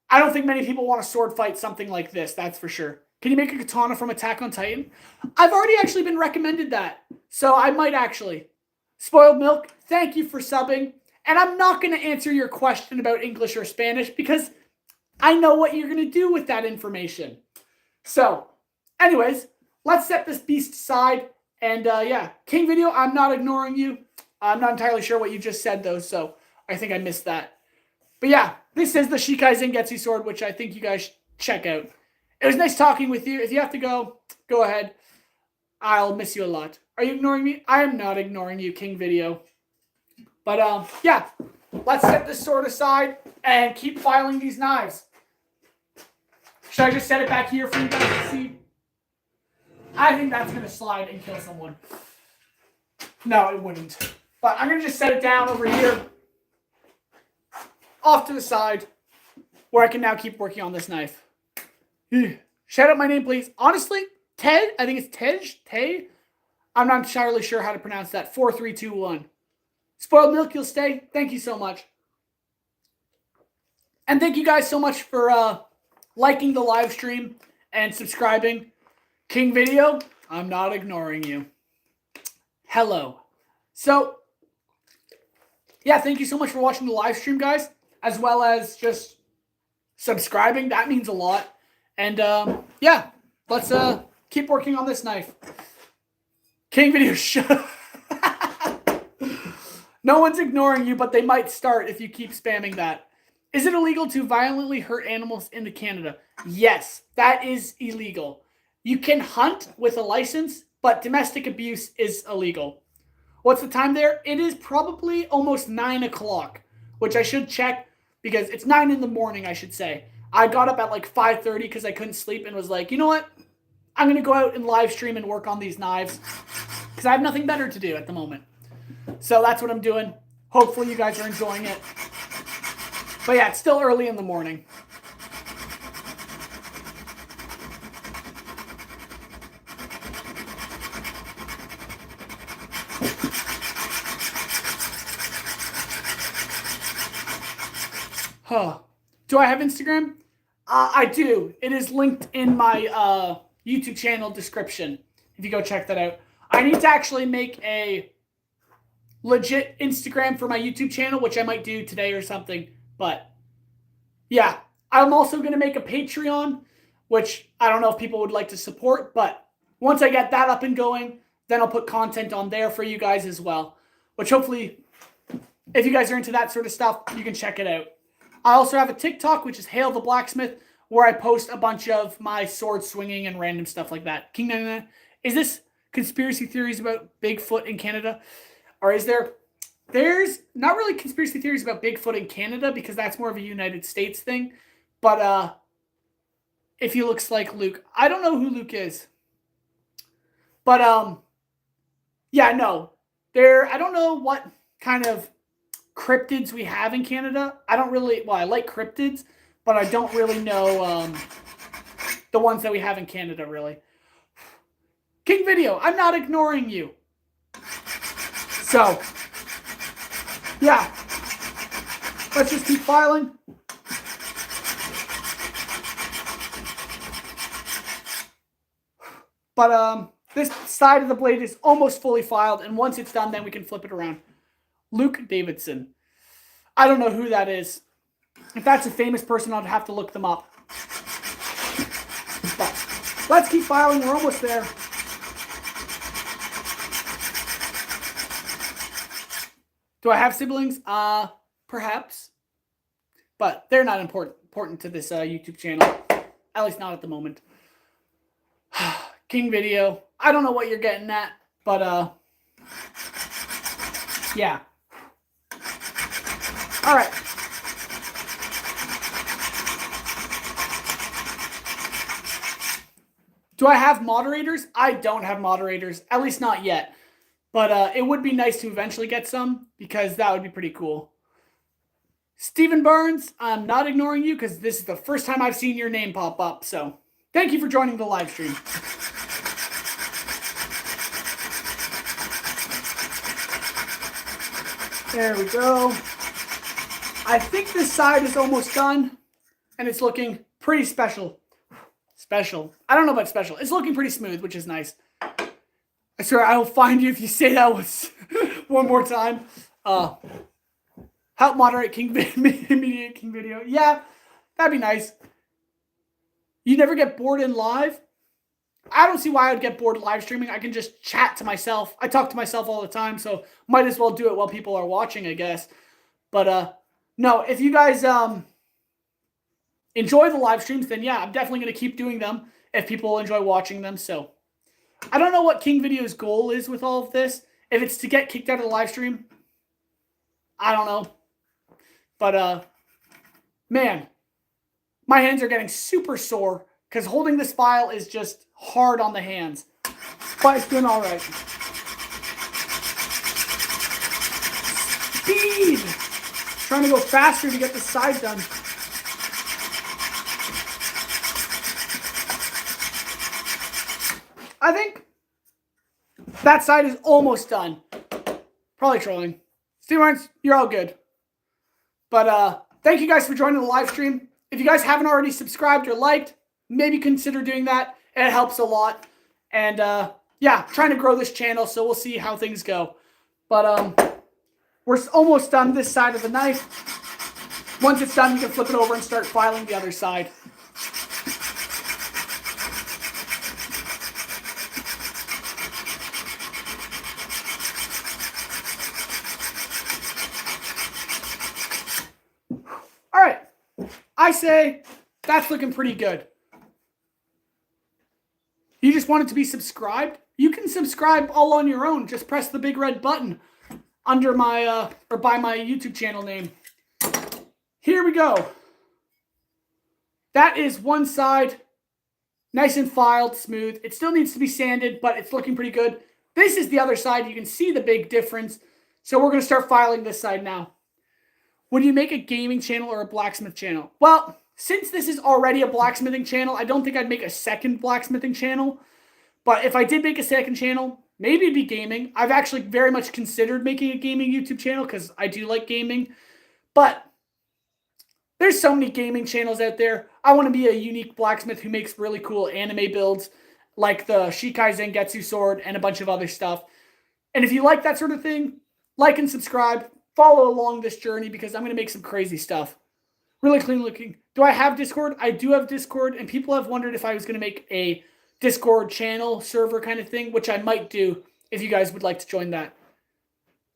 I don't think many people want to sword fight something like this, that's for sure. Can you make a katana from Attack on Titan? I've already actually been recommended that, so I might actually. Spoiled Milk, thank you for subbing. And I'm not going to answer your question about English or Spanish because I know what you're going to do with that information. So, anyways, let's set this beast aside. And yeah, King Video, I'm not ignoring you. I'm not entirely sure what you just said, though, so I think I missed that. But yeah, this is the Shikai Zangetsu sword, which I think you guys should check out. It was nice talking with you. If you have to go, go ahead. I'll miss you a lot. Are you ignoring me? I am not ignoring you, King Video. But, yeah, let's set this sword aside and keep filing these knives. Should I just set it back here for you guys to see? I think that's going to slide and kill someone. No, it wouldn't. But I'm going to just set it down over here. Off to the side. Where I can now keep working on this knife. Shout out my name, please. Honestly, Ted, I think it's Tej. I'm not entirely sure how to pronounce that. 4321. Spoiled Milk, you'll stay. Thank you so much. And thank you guys so much for liking the live stream and subscribing. King Video, I'm not ignoring you. Hello. So, yeah, thank you so much for watching the live stream, guys, as well as just subscribing. That means a lot. And, yeah, let's keep working on this knife. King Video, shut up. No one's ignoring you, but they might start if you keep spamming that. Is it illegal to violently hurt animals in Canada? Yes, that is illegal. You can hunt with a license, but domestic abuse is illegal. What's the time there? It is probably almost 9 o'clock, which I should check because it's 9 in the morning, I should say. I got up at like 5:30 because I couldn't sleep and was like, you know what? I'm going to go out and live stream and work on these knives because I have nothing better to do at the moment. So that's what I'm doing. Hopefully you guys are enjoying it. But yeah, it's still early in the morning. Huh. Do I have Instagram? I do. It is linked in my YouTube channel description. If you go check that out. I need to actually make a legit Instagram for my YouTube channel, which I might do today or something. But yeah, I'm also going to make a Patreon, which I don't know if people would like to support. But once I get that up and going, then I'll put content on there for you guys as well. Which hopefully, if you guys are into that sort of stuff, you can check it out. I also have a TikTok, which is Hail the Blacksmith, where I post a bunch of my sword swinging and random stuff like that. King 99, is this conspiracy theories about Bigfoot in Canada? Or is there... There's not really conspiracy theories about Bigfoot in Canada because that's more of a United States thing. But if he looks like Luke. I don't know who Luke is. But yeah, no. I don't know what kind of cryptids we have in Canada. I don't really... Well, I like cryptids, but I don't really know the ones that we have in Canada, really. King Video, I'm not ignoring you. So... yeah, let's just keep filing. But this side of the blade is almost fully filed, and once it's done, then we can flip it around. Luke Davidson. I don't know who that is. If that's a famous person, I'd have to look them up. But let's keep filing. We're almost there. Do I have siblings? Perhaps. But they're not important to this YouTube channel. At least not at the moment. King Video. I don't know what you're getting at, but yeah. All right. Do I have moderators? I don't have moderators, at least not yet. But it would be nice to eventually get some because that would be pretty cool. Stephen Barnes, I'm not ignoring you because this is the first time I've seen your name pop up. So thank you for joining the live stream. There we go. I think this side is almost done and it's looking pretty special. Special. I don't know about special. It's looking pretty smooth, which is nice. I swear I will find you if you say that was one more time. Help moderate immediate King video. Yeah, that'd be nice. You never get bored in live? I don't see why I would get bored live streaming. I can just chat to myself. I talk to myself all the time, so might as well do it while people are watching, I guess. But no, if you guys enjoy the live streams, then yeah, I'm definitely going to keep doing them if people enjoy watching them. So I don't know what King Video's goal is with all of this. If it's to get kicked out of the live stream, I don't know. But man, my hands are getting super sore because holding this file is just hard on the hands. But it's doing all right. Speed! Trying to go faster to get the side done. I think that side is almost done. Probably trolling. Steve Lawrence, you're all good. But thank you guys for joining the live stream. If you guys haven't already subscribed or liked, maybe consider doing that. It helps a lot. And yeah, trying to grow this channel, so we'll see how things go. But we're almost done this side of the knife. Once it's done, you can flip it over and start filing the other side. All right, I say that's looking pretty good. You just want it to be subscribed? You can subscribe all on your own. Just press the big red button under my, or by my YouTube channel name. Here we go. That is one side, nice and filed, smooth. It still needs to be sanded, but it's looking pretty good. This is the other side. You can see the big difference. So we're going to start filing this side now. Would you make a gaming channel or a blacksmith channel? Well, since this is already a blacksmithing channel, I don't think I'd make a second blacksmithing channel. But if I did make a second channel, maybe it'd be gaming. I've actually very much considered making a gaming YouTube channel because I do like gaming. But there's so many gaming channels out there. I want to be a unique blacksmith who makes really cool anime builds like the Shikai Zangetsu sword and a bunch of other stuff. And if you like that sort of thing, like and subscribe. Follow along this journey because I'm going to make some crazy stuff. Really clean looking. Do I have Discord? I do have Discord, and people have wondered if I was going to make a Discord channel server kind of thing, which I might do if you guys would like to join that.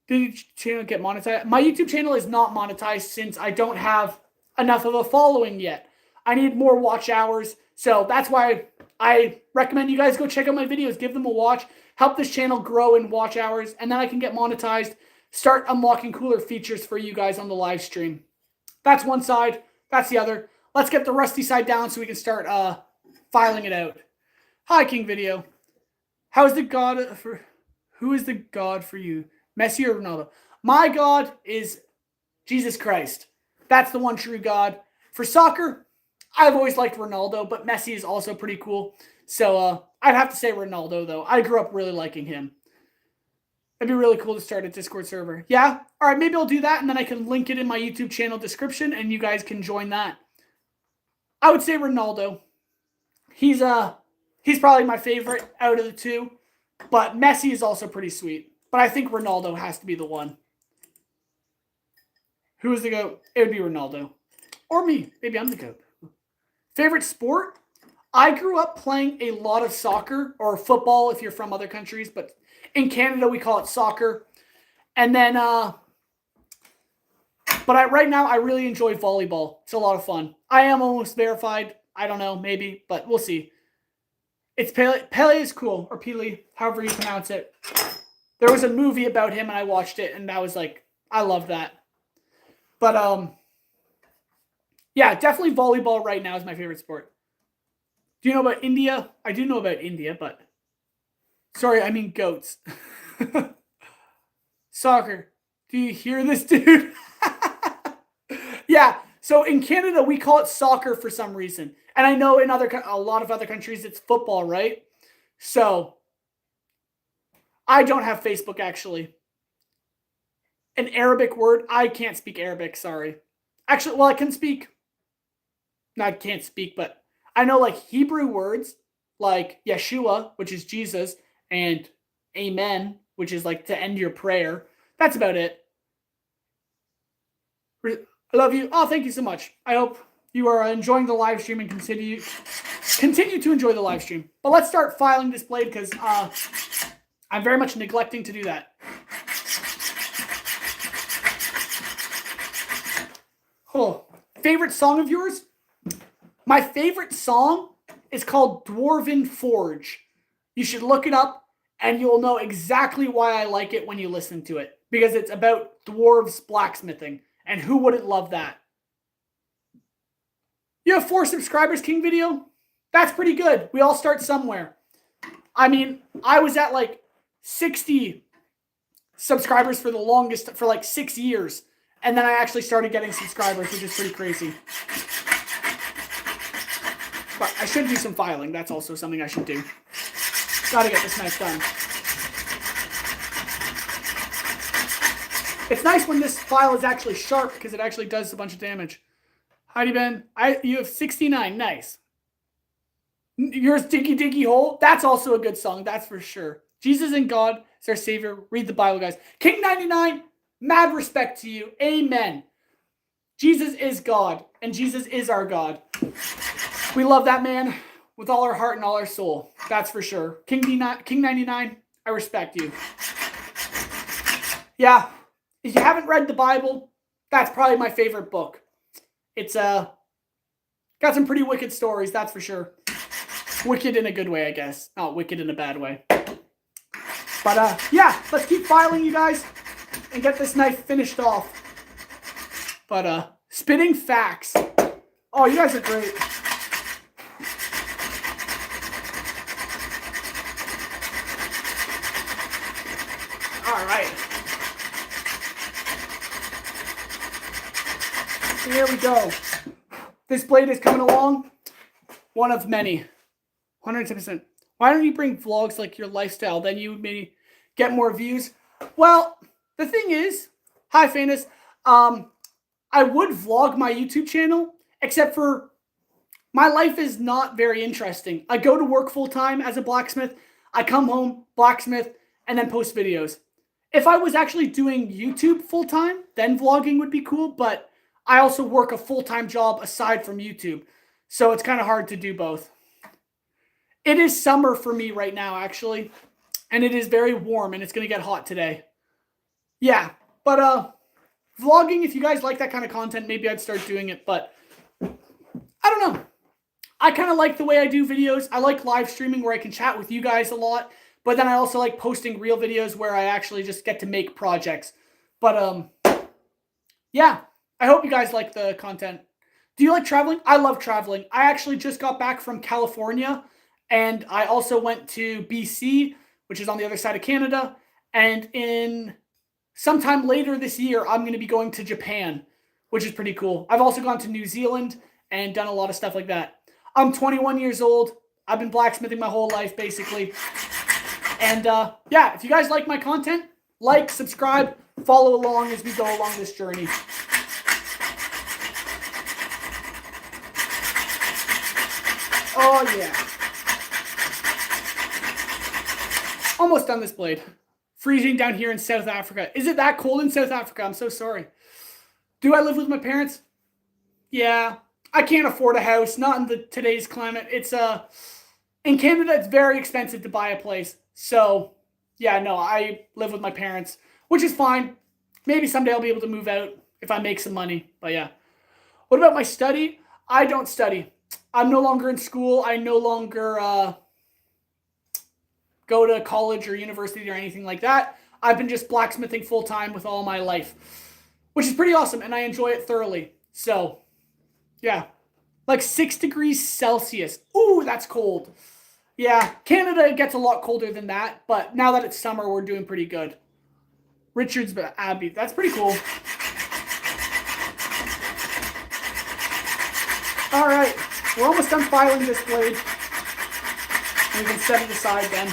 Did your channel get monetized? My YouTube channel is not monetized since I don't have enough of a following yet. I need more watch hours, so that's why I recommend you guys go check out my videos, give them a watch, help this channel grow in watch hours, and then I can get monetized, start unlocking cooler features for you guys on the live stream. That's one side. That's the other. Let's get the rusty side down so we can start filing it out. Hi, King Video. How is the God for... Who is the God for you? Messi or Ronaldo? My God is Jesus Christ. That's the one true God. For soccer, I've always liked Ronaldo, but Messi is also pretty cool. So I'd have to say Ronaldo, though. I grew up really liking him. It'd be really cool to start a Discord server. Yeah? All right, maybe I'll do that, and then I can link it in my YouTube channel description, and you guys can join that. I would say Ronaldo. He's probably my favorite out of the two, but Messi is also pretty sweet. But I think Ronaldo has to be the one. Who is the GOAT? It would be Ronaldo. Or me. Maybe I'm the GOAT. Favorite sport? I grew up playing a lot of soccer, or football if you're from other countries, but in Canada, we call it soccer. And then, right now, I really enjoy volleyball. It's a lot of fun. I am almost verified. I don't know, maybe, but we'll see. It's Pele. Pele is cool, or Pele, however you pronounce it. There was a movie about him, and I watched it, and I was like, I love that. But, yeah, definitely volleyball right now is my favorite sport. Do you know about India? I do know about India, but sorry, I mean goats. Soccer. Do you hear this, dude? Yeah. So in Canada, we call it soccer for some reason, and I know in a lot of other countries it's football, right? So I don't have Facebook actually. An Arabic word. I can't speak Arabic. Sorry. Actually, well, I can speak. No, I can't speak, but I know like Hebrew words like Yeshua, which is Jesus, and Amen, which is like to end your prayer. That's about it. I love you. Oh, thank you so much. I hope you are enjoying the live stream and continue to enjoy the live stream. But let's start filing this blade because I'm very much neglecting to do that. Oh, favorite song of yours? My favorite song is called Dwarven Forge. You should look it up and you'll know exactly why I like it when you listen to it. Because it's about dwarves blacksmithing. And who wouldn't love that? You have 4 subscribers, King Video? That's pretty good. We all start somewhere. I mean, I was at like 60 subscribers for the longest, for like 6 years. And then I actually started getting subscribers, which is pretty crazy. But I should do some filing. That's also something I should do. Gotta get this knife done. It's nice when this file is actually sharp because it actually does a bunch of damage. Heidi Ben, you have 69. Nice. Yours, Diggy Diggy Hole. That's also a good song. That's for sure. Jesus and God is our Savior. Read the Bible, guys. King 99, mad respect to you. Amen. Jesus is God, and Jesus is our God. We love that man with all our heart and all our soul. That's for sure. King 99, I respect you. Yeah. If you haven't read the Bible, that's probably my favorite book. It's got some pretty wicked stories, that's for sure. Wicked in a good way, I guess. Not wicked in a bad way. But yeah, let's keep filing, you guys, and get this knife finished off. But spitting facts. Oh, you guys are great. All right. Here we go. This blade is coming along. One of many. 110%. Why don't you bring vlogs like your lifestyle? Then you maybe get more views. Well, the thing is, hi Famous. I would vlog my YouTube channel, except for my life is not very interesting. I go to work full time as a blacksmith. I come home, blacksmith, and then post videos. If I was actually doing YouTube full time, then vlogging would be cool, but I also work a full-time job aside from YouTube, so it's kind of hard to do both. It is summer for me right now, actually, and it is very warm, and it's going to get hot today. Yeah, but vlogging, if you guys like that kind of content, maybe I'd start doing it, but I don't know. I kind of like the way I do videos. I like live streaming where I can chat with you guys a lot, but then I also like posting real videos where I actually just get to make projects. But, yeah. I hope you guys like the content. Do you like traveling? I love traveling. I actually just got back from California, and I also went to BC, which is on the other side of Canada. And in sometime later this year, I'm going to be going to Japan, which is pretty cool. I've also gone to New Zealand and done a lot of stuff like that. I'm 21 years old. I've been blacksmithing my whole life, basically. And yeah, if you guys like my content, like, subscribe, follow along as we go along this journey. Oh, yeah. Almost done this blade. Freezing down here in South Africa. Is it that cold in South Africa? I'm so sorry. Do I live with my parents? Yeah. I can't afford a house. Not in today's climate. It's in Canada, it's very expensive to buy a place. So, yeah, no, I live with my parents, which is fine. Maybe someday I'll be able to move out if I make some money. But yeah. What about my study? I don't study. I'm no longer in school. I no longer go to college or university or anything like that. I've been just blacksmithing full time with all my life, which is pretty awesome, and I enjoy it thoroughly. So, yeah. Like 6 degrees Celsius. Ooh, that's cold. Yeah, Canada gets a lot colder than that, but now that it's summer, we're doing pretty good. Richards Abbey. That's pretty cool. All right, we're almost done filing this blade. We can set it aside then.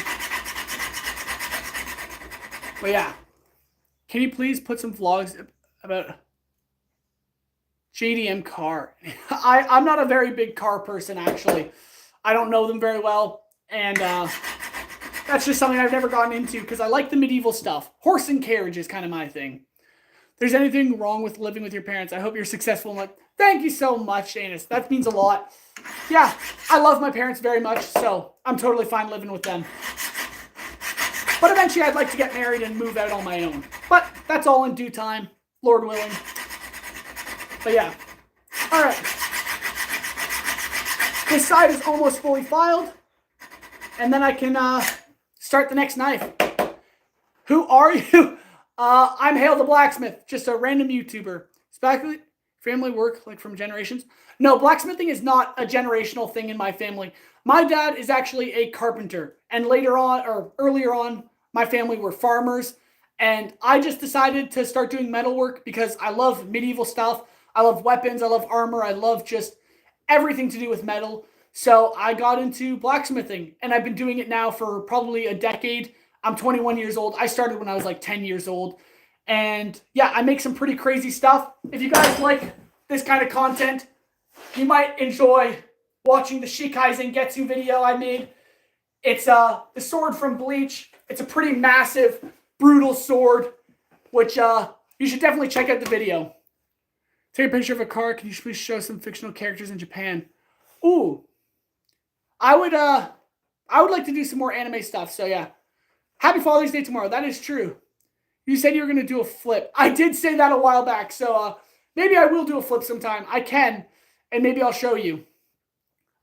But yeah, can you please put some vlogs about JDM car? I'm not a very big car person, actually. I don't know them very well, and that's just something I've never gotten into because I like the medieval stuff. Horse and carriage is kind of my thing. If there's anything wrong with living with your parents, I hope you're successful. I'm like, thank you so much, Anus. That means a lot. Yeah, I love my parents very much, so I'm totally fine living with them. But eventually I'd like to get married and move out on my own. But that's all in due time, Lord willing. But yeah. All right. This side is almost fully filed. And then I can start the next knife. Who are you? I'm Hale the Blacksmith, just a random YouTuber. Especially family work, like from generations. No, blacksmithing is not a generational thing in my family. My dad is actually a carpenter. And later on, or earlier on, my family were farmers. And I just decided to start doing metalwork because I love medieval stuff. I love weapons. I love armor. I love just everything to do with metal. So I got into blacksmithing. And I've been doing it now for probably a decade. I'm 21 years old. I started when I was like 10 years old. And yeah, I make some pretty crazy stuff. If you guys like this kind of content, you might enjoy watching the Shikai Zangetsu video I made. It's the sword from Bleach. It's a pretty massive, brutal sword, which you should definitely check out the video. Take a picture of a car. Can you please show some fictional characters in Japan? Ooh. I would like to do some more anime stuff, so yeah. Happy Father's Day tomorrow. That is true. You said you were going to do a flip. I did say that a while back, so maybe I will do a flip sometime. I can, and maybe I'll show you.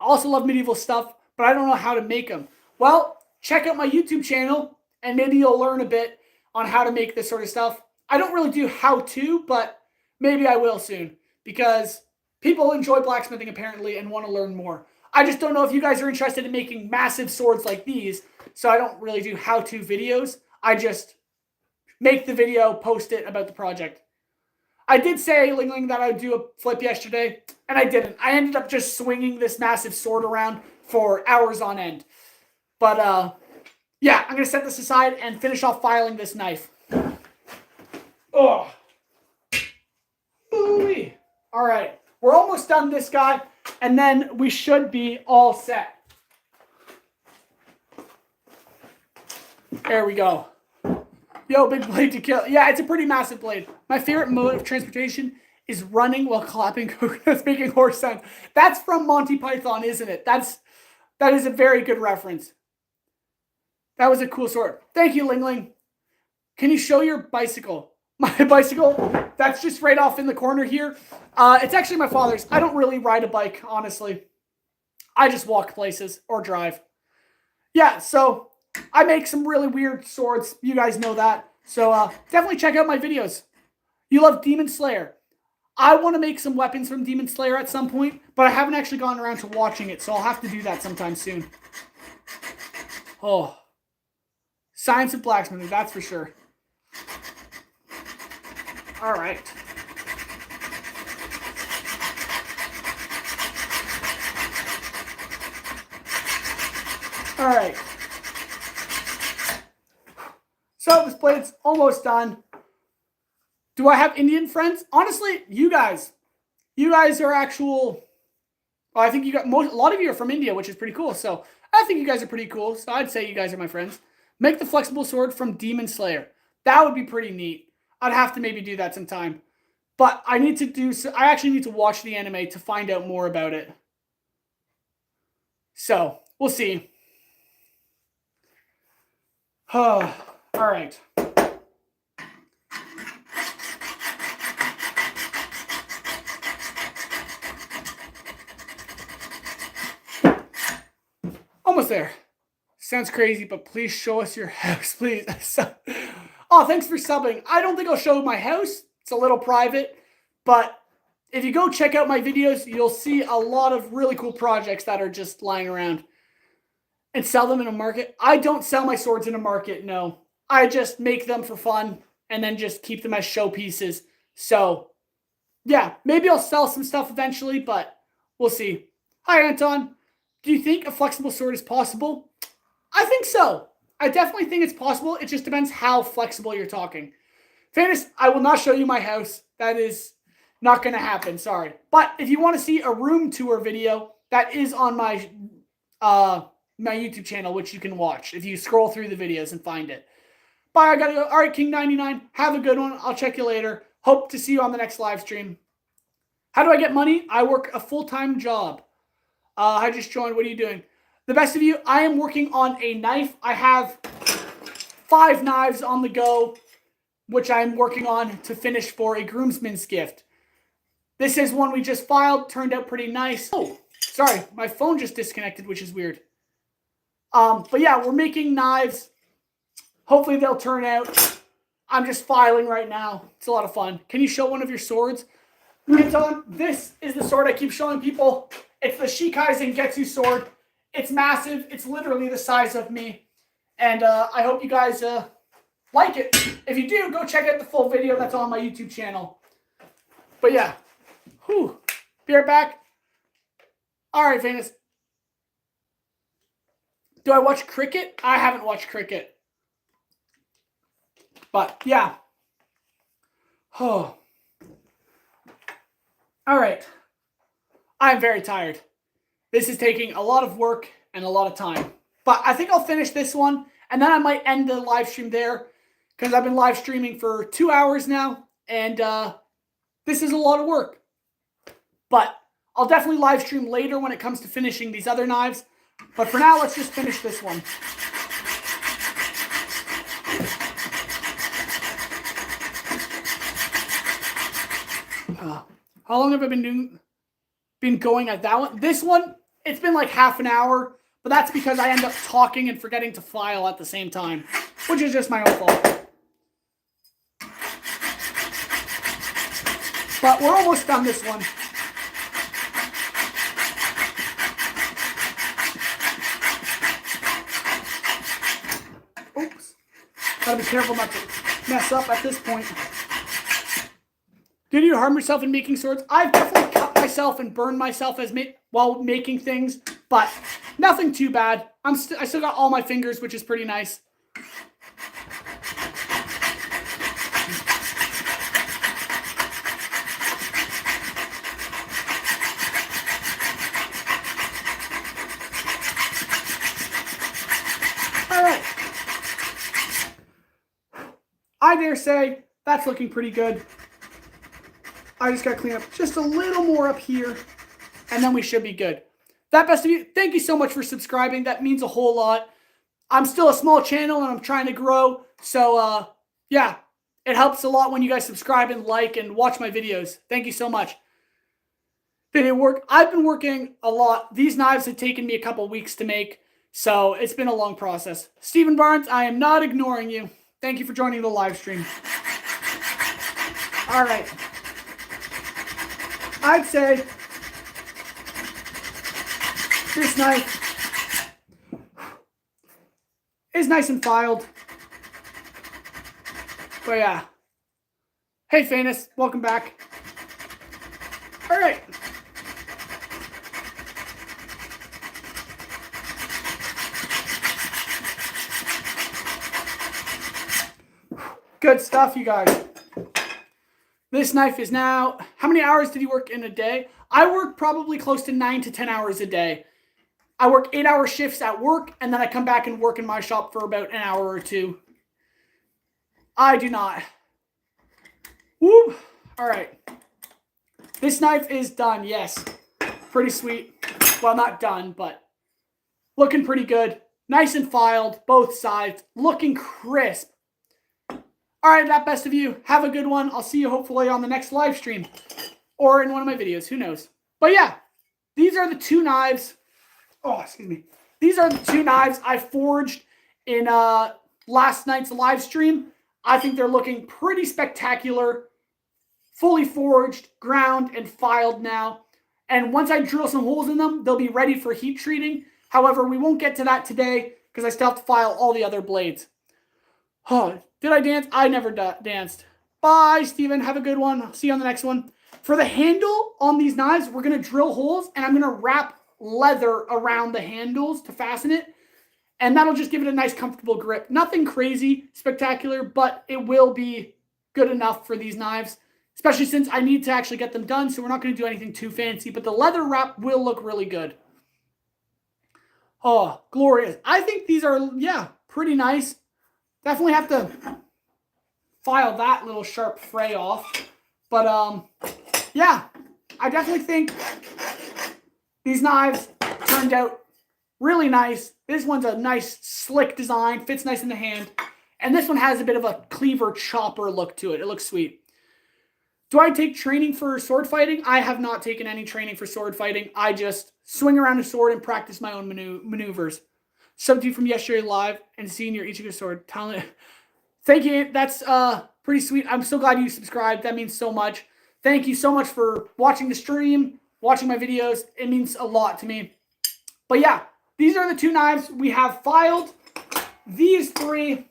I also love medieval stuff, but I don't know how to make them. Well, check out my YouTube channel, and maybe you'll learn a bit on how to make this sort of stuff. I don't really do how-to, but maybe I will soon, because people enjoy blacksmithing apparently and want to learn more. I just don't know if you guys are interested in making massive swords like these, so I don't really do how-to videos. I just make the video, post it about the project. I did say, Ling Ling, that I would do a flip yesterday, and I didn't. I ended up just swinging this massive sword around for hours on end. But, yeah, I'm going to set this aside and finish off filing this knife. Oh. Ooh-wee. All right. We're almost done this guy, and then we should be all set. There we go. Yo, big blade to kill. Yeah, it's a pretty massive blade. My favorite mode of transportation is running while clapping coconuts, making horse sound. That's from Monty Python, isn't it? That is a very good reference. That was a cool sword. Thank you, Ling Ling. Can you show your bicycle? My bicycle? That's just right off in the corner here. It's actually my father's. I don't really ride a bike, honestly. I just walk places or drive. Yeah, so I make some really weird swords. You guys know that. So definitely check out my videos. You love Demon Slayer. I want to make some weapons from Demon Slayer at some point, but I haven't actually gone around to watching it, so I'll have to do that sometime soon. Oh. Science of blacksmithing, that's for sure. All right. All right. So this blade's almost done. Do I have Indian friends? Honestly, you guys are actual. Well, I think you got a lot of you are from India, which is pretty cool. So I think you guys are pretty cool. So I'd say you guys are my friends. Make the flexible sword from Demon Slayer. That would be pretty neat. I'd have to maybe do that sometime. But I need to do. I actually need to watch the anime to find out more about it. So we'll see. Oh, all right. Almost there. Sounds crazy, but please show us your house, please. Oh, thanks for subbing. I don't think I'll show my house. It's a little private, but if you go check out my videos, you'll see a lot of really cool projects that are just lying around. And sell them in a market. I don't sell my swords in a market, no. I just make them for fun and then just keep them as showpieces. So, yeah, maybe I'll sell some stuff eventually, but we'll see. Hi, Anton. Do you think a flexible sword is possible? I think so. I definitely think it's possible. It just depends how flexible you're talking. Fanus, I will not show you my house. That is not going to happen. Sorry. But if you want to see a room tour video, that is on my my YouTube channel, which you can watch if you scroll through the videos and find it. Bye, I gotta go. All right, King99, have a good one. I'll check you later. Hope to see you on the next live stream. How do I get money? I work a full-time job. I just joined. What are you doing? The best of you, I am working on a knife. I have 5 knives on the go, which I'm working on to finish for a groomsman's gift. This is one we just filed. Turned out pretty nice. Oh, sorry. My phone just disconnected, which is weird. But yeah, we're making knives. Hopefully they'll turn out. I'm just filing right now. It's a lot of fun. Can you show one of your swords? Anton, this is the sword I keep showing people. It's the Shikai Zangetsu sword. It's massive. It's literally the size of me. And I hope you guys like it. If you do, go check out the full video that's on my YouTube channel. But yeah. Whew. Be right back. All right, Venus. Do I watch cricket? I haven't watched cricket. But, yeah. Oh. All right. I'm very tired. This is taking a lot of work and a lot of time. But I think I'll finish this one, and then I might end the live stream there, because I've been live streaming for 2 hours now, and this is a lot of work. But I'll definitely live stream later when it comes to finishing these other knives. But for now, let's just finish this one. How long have I been going at that one? This one, it's been like half an hour, but that's because I end up talking and forgetting to file at the same time, which is just my own fault. But we're almost done this one. Oops. Gotta be careful not to mess up at this point. Did you harm yourself in making swords? I've definitely cut myself and burned myself while making things, but nothing too bad. I still got all my fingers, which is pretty nice. All right. I dare say that's looking pretty good. I just got to clean up just a little more up here, and then we should be good. That best of you, thank you so much for subscribing. That means a whole lot. I'm still a small channel, and I'm trying to grow. So, yeah, it helps a lot when you guys subscribe and like and watch my videos. Thank you so much. Video work. I've been working a lot. These knives have taken me a couple weeks to make, so it's been a long process. Stephen Barnes, I am not ignoring you. Thank you for joining the live stream. All right. I'd say this knife is nice and filed. But yeah. Hey, Fanus. Welcome back. All right. Good stuff, you guys. This knife is now, how many hours did you work in a day? I work probably close to 9 to 10 hours a day. I work 8-hour shifts at work, and then I come back and work in my shop for about an hour or two. I do not. Woo! All right. This knife is done, yes. Pretty sweet. Well, not done, but looking pretty good. Nice and filed, both sides. Looking crisp. All right, that best of you. Have a good one. I'll see you hopefully on the next live stream or in one of my videos. Who knows? But yeah, these are the 2 knives. Oh, excuse me. These are the 2 knives I forged in last night's live stream. I think they're looking pretty spectacular fully forged, ground, and filed now. And once I drill some holes in them, they'll be ready for heat treating. However, we won't get to that today because I still have to file all the other blades. Oh, did I dance? I never danced. Bye, Steven. Have a good one. I'll see you on the next one. For the handle on these knives, we're going to drill holes, and I'm going to wrap leather around the handles to fasten it. And that'll just give it a nice, comfortable grip. Nothing crazy, spectacular, but it will be good enough for these knives, especially since I need to actually get them done, so we're not going to do anything too fancy. But the leather wrap will look really good. Oh, glorious. I think these are, yeah, pretty nice. Definitely have to file that little sharp fray off. But, yeah, I definitely think these knives turned out really nice. This one's a nice, slick design. Fits nice in the hand. And this one has a bit of a cleaver chopper look to it. It looks sweet. Do I take training for sword fighting? I have not taken any training for sword fighting. I just swing around a sword and practice my own maneuvers. Subbed to you from yesterday live and seeing your Ichigo sword. Thank you. That's pretty sweet. I'm so glad you subscribed. That means so much. Thank you so much for watching the stream, watching my videos. It means a lot to me. But yeah, these are the two knives we have filed. These three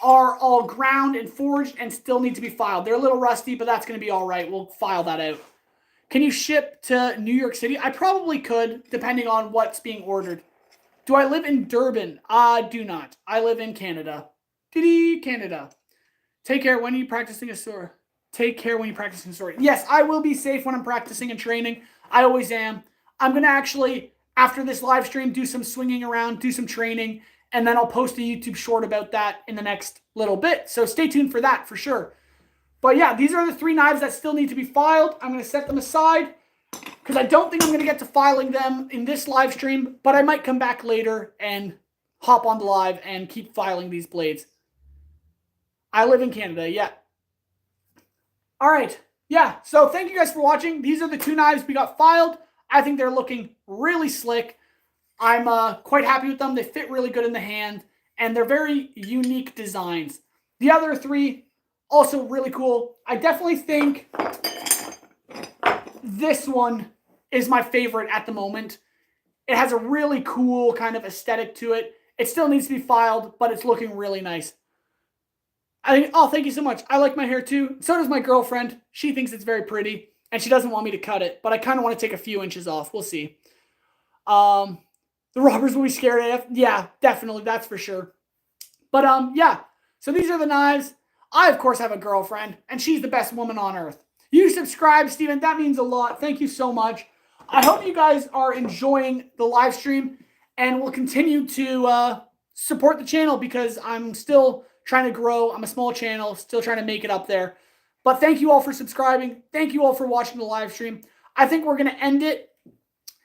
are all ground and forged and still need to be filed. They're a little rusty, but that's going to be all right. We'll file that out. Can you ship to New York City? I probably could, depending on what's being ordered. Do I live in Durban? I do not. I live in Canada. Canada. Take care when you're practicing a sword. Take care when you're practicing a sword. Yes, I will be safe when I'm practicing and training. I always am. I'm going to actually, after this live stream, do some swinging around, do some training, and then I'll post a YouTube short about that in the next little bit. So stay tuned for that for sure. But yeah, these are the three knives that still need to be filed. I'm going to set them aside because I don't think I'm going to get to filing them in this live stream, but I might come back later and hop on the live and keep filing these blades. I live in Canada, yeah. All right, yeah, so thank you guys for watching. These are the two knives we got filed. I think they're looking really slick. I'm quite happy with them. They fit really good in the hand, and they're very unique designs. The other three, also really cool. I definitely think this one is my favorite at the moment. It has a really cool kind of aesthetic to it. It still needs to be filed, but it's looking really nice. Oh, thank you so much. I like my hair too. So does my girlfriend. She thinks it's very pretty, and she doesn't want me to cut it, but I kind of want to take a few inches off. We'll see. The robbers will be scared of. Yeah, definitely. That's for sure. But, yeah. So these are the knives. I, of course, have a girlfriend, and she's the best woman on earth. You subscribe, Steven. That means a lot. Thank you so much. I hope you guys are enjoying the live stream, and will continue to support the channel because I'm still trying to grow. I'm a small channel, still trying to make it up there. But thank you all for subscribing. Thank you all for watching the live stream. I think we're going to end it.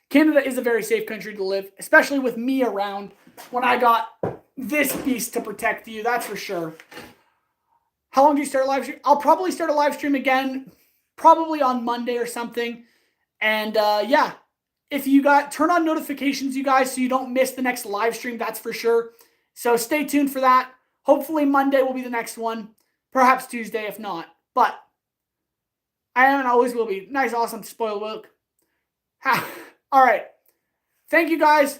Canada is a very safe country to live, especially with me around when I got this beast to protect you. That's for sure. How long do you start a live stream? I'll probably start a live stream again, probably on Monday or something. And yeah, if you turn on notifications, you guys, so you don't miss the next live stream, that's for sure. So stay tuned for that. Hopefully Monday will be the next one. Perhaps Tuesday if not. But I am and always will be. Nice, awesome, spoiled milk. All right. Thank you guys.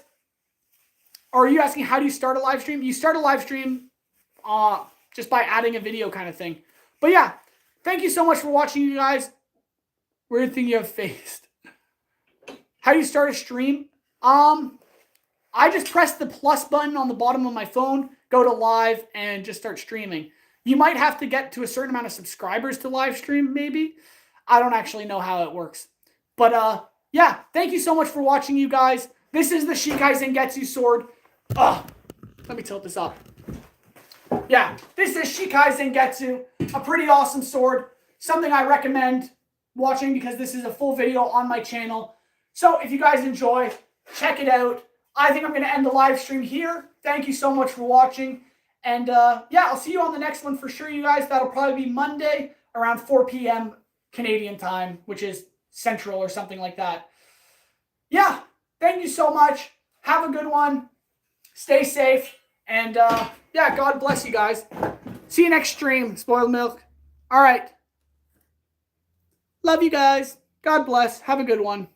Or are you asking how do you start a live stream? You start a live stream just by adding a video kind of thing. But yeah, thank you so much for watching, you guys. Weird thing you have faced. How do you start a stream? I just press the plus button on the bottom of my phone, go to live, and just start streaming. You might have to get to a certain amount of subscribers to live stream, maybe. I don't actually know how it works. But, yeah, thank you so much for watching, you guys. This is the Shikai Zangetsu sword. Let me tilt this up. Yeah, this is Shikai Zangetsu. A pretty awesome sword. Something I recommend watching because this is a full video on my channel. So if you guys enjoy, check it out. I think I'm going to end the live stream here. Thank you so much for watching. And yeah, I'll see you on the next one for sure, you guys. That'll probably be Monday around 4 p.m. Canadian time, which is Central or something like that. Yeah, thank you so much. Have a good one. Stay safe. And yeah, God bless you guys. See you next stream, Spoiled Milk. All right. Love you guys. God bless. Have a good one.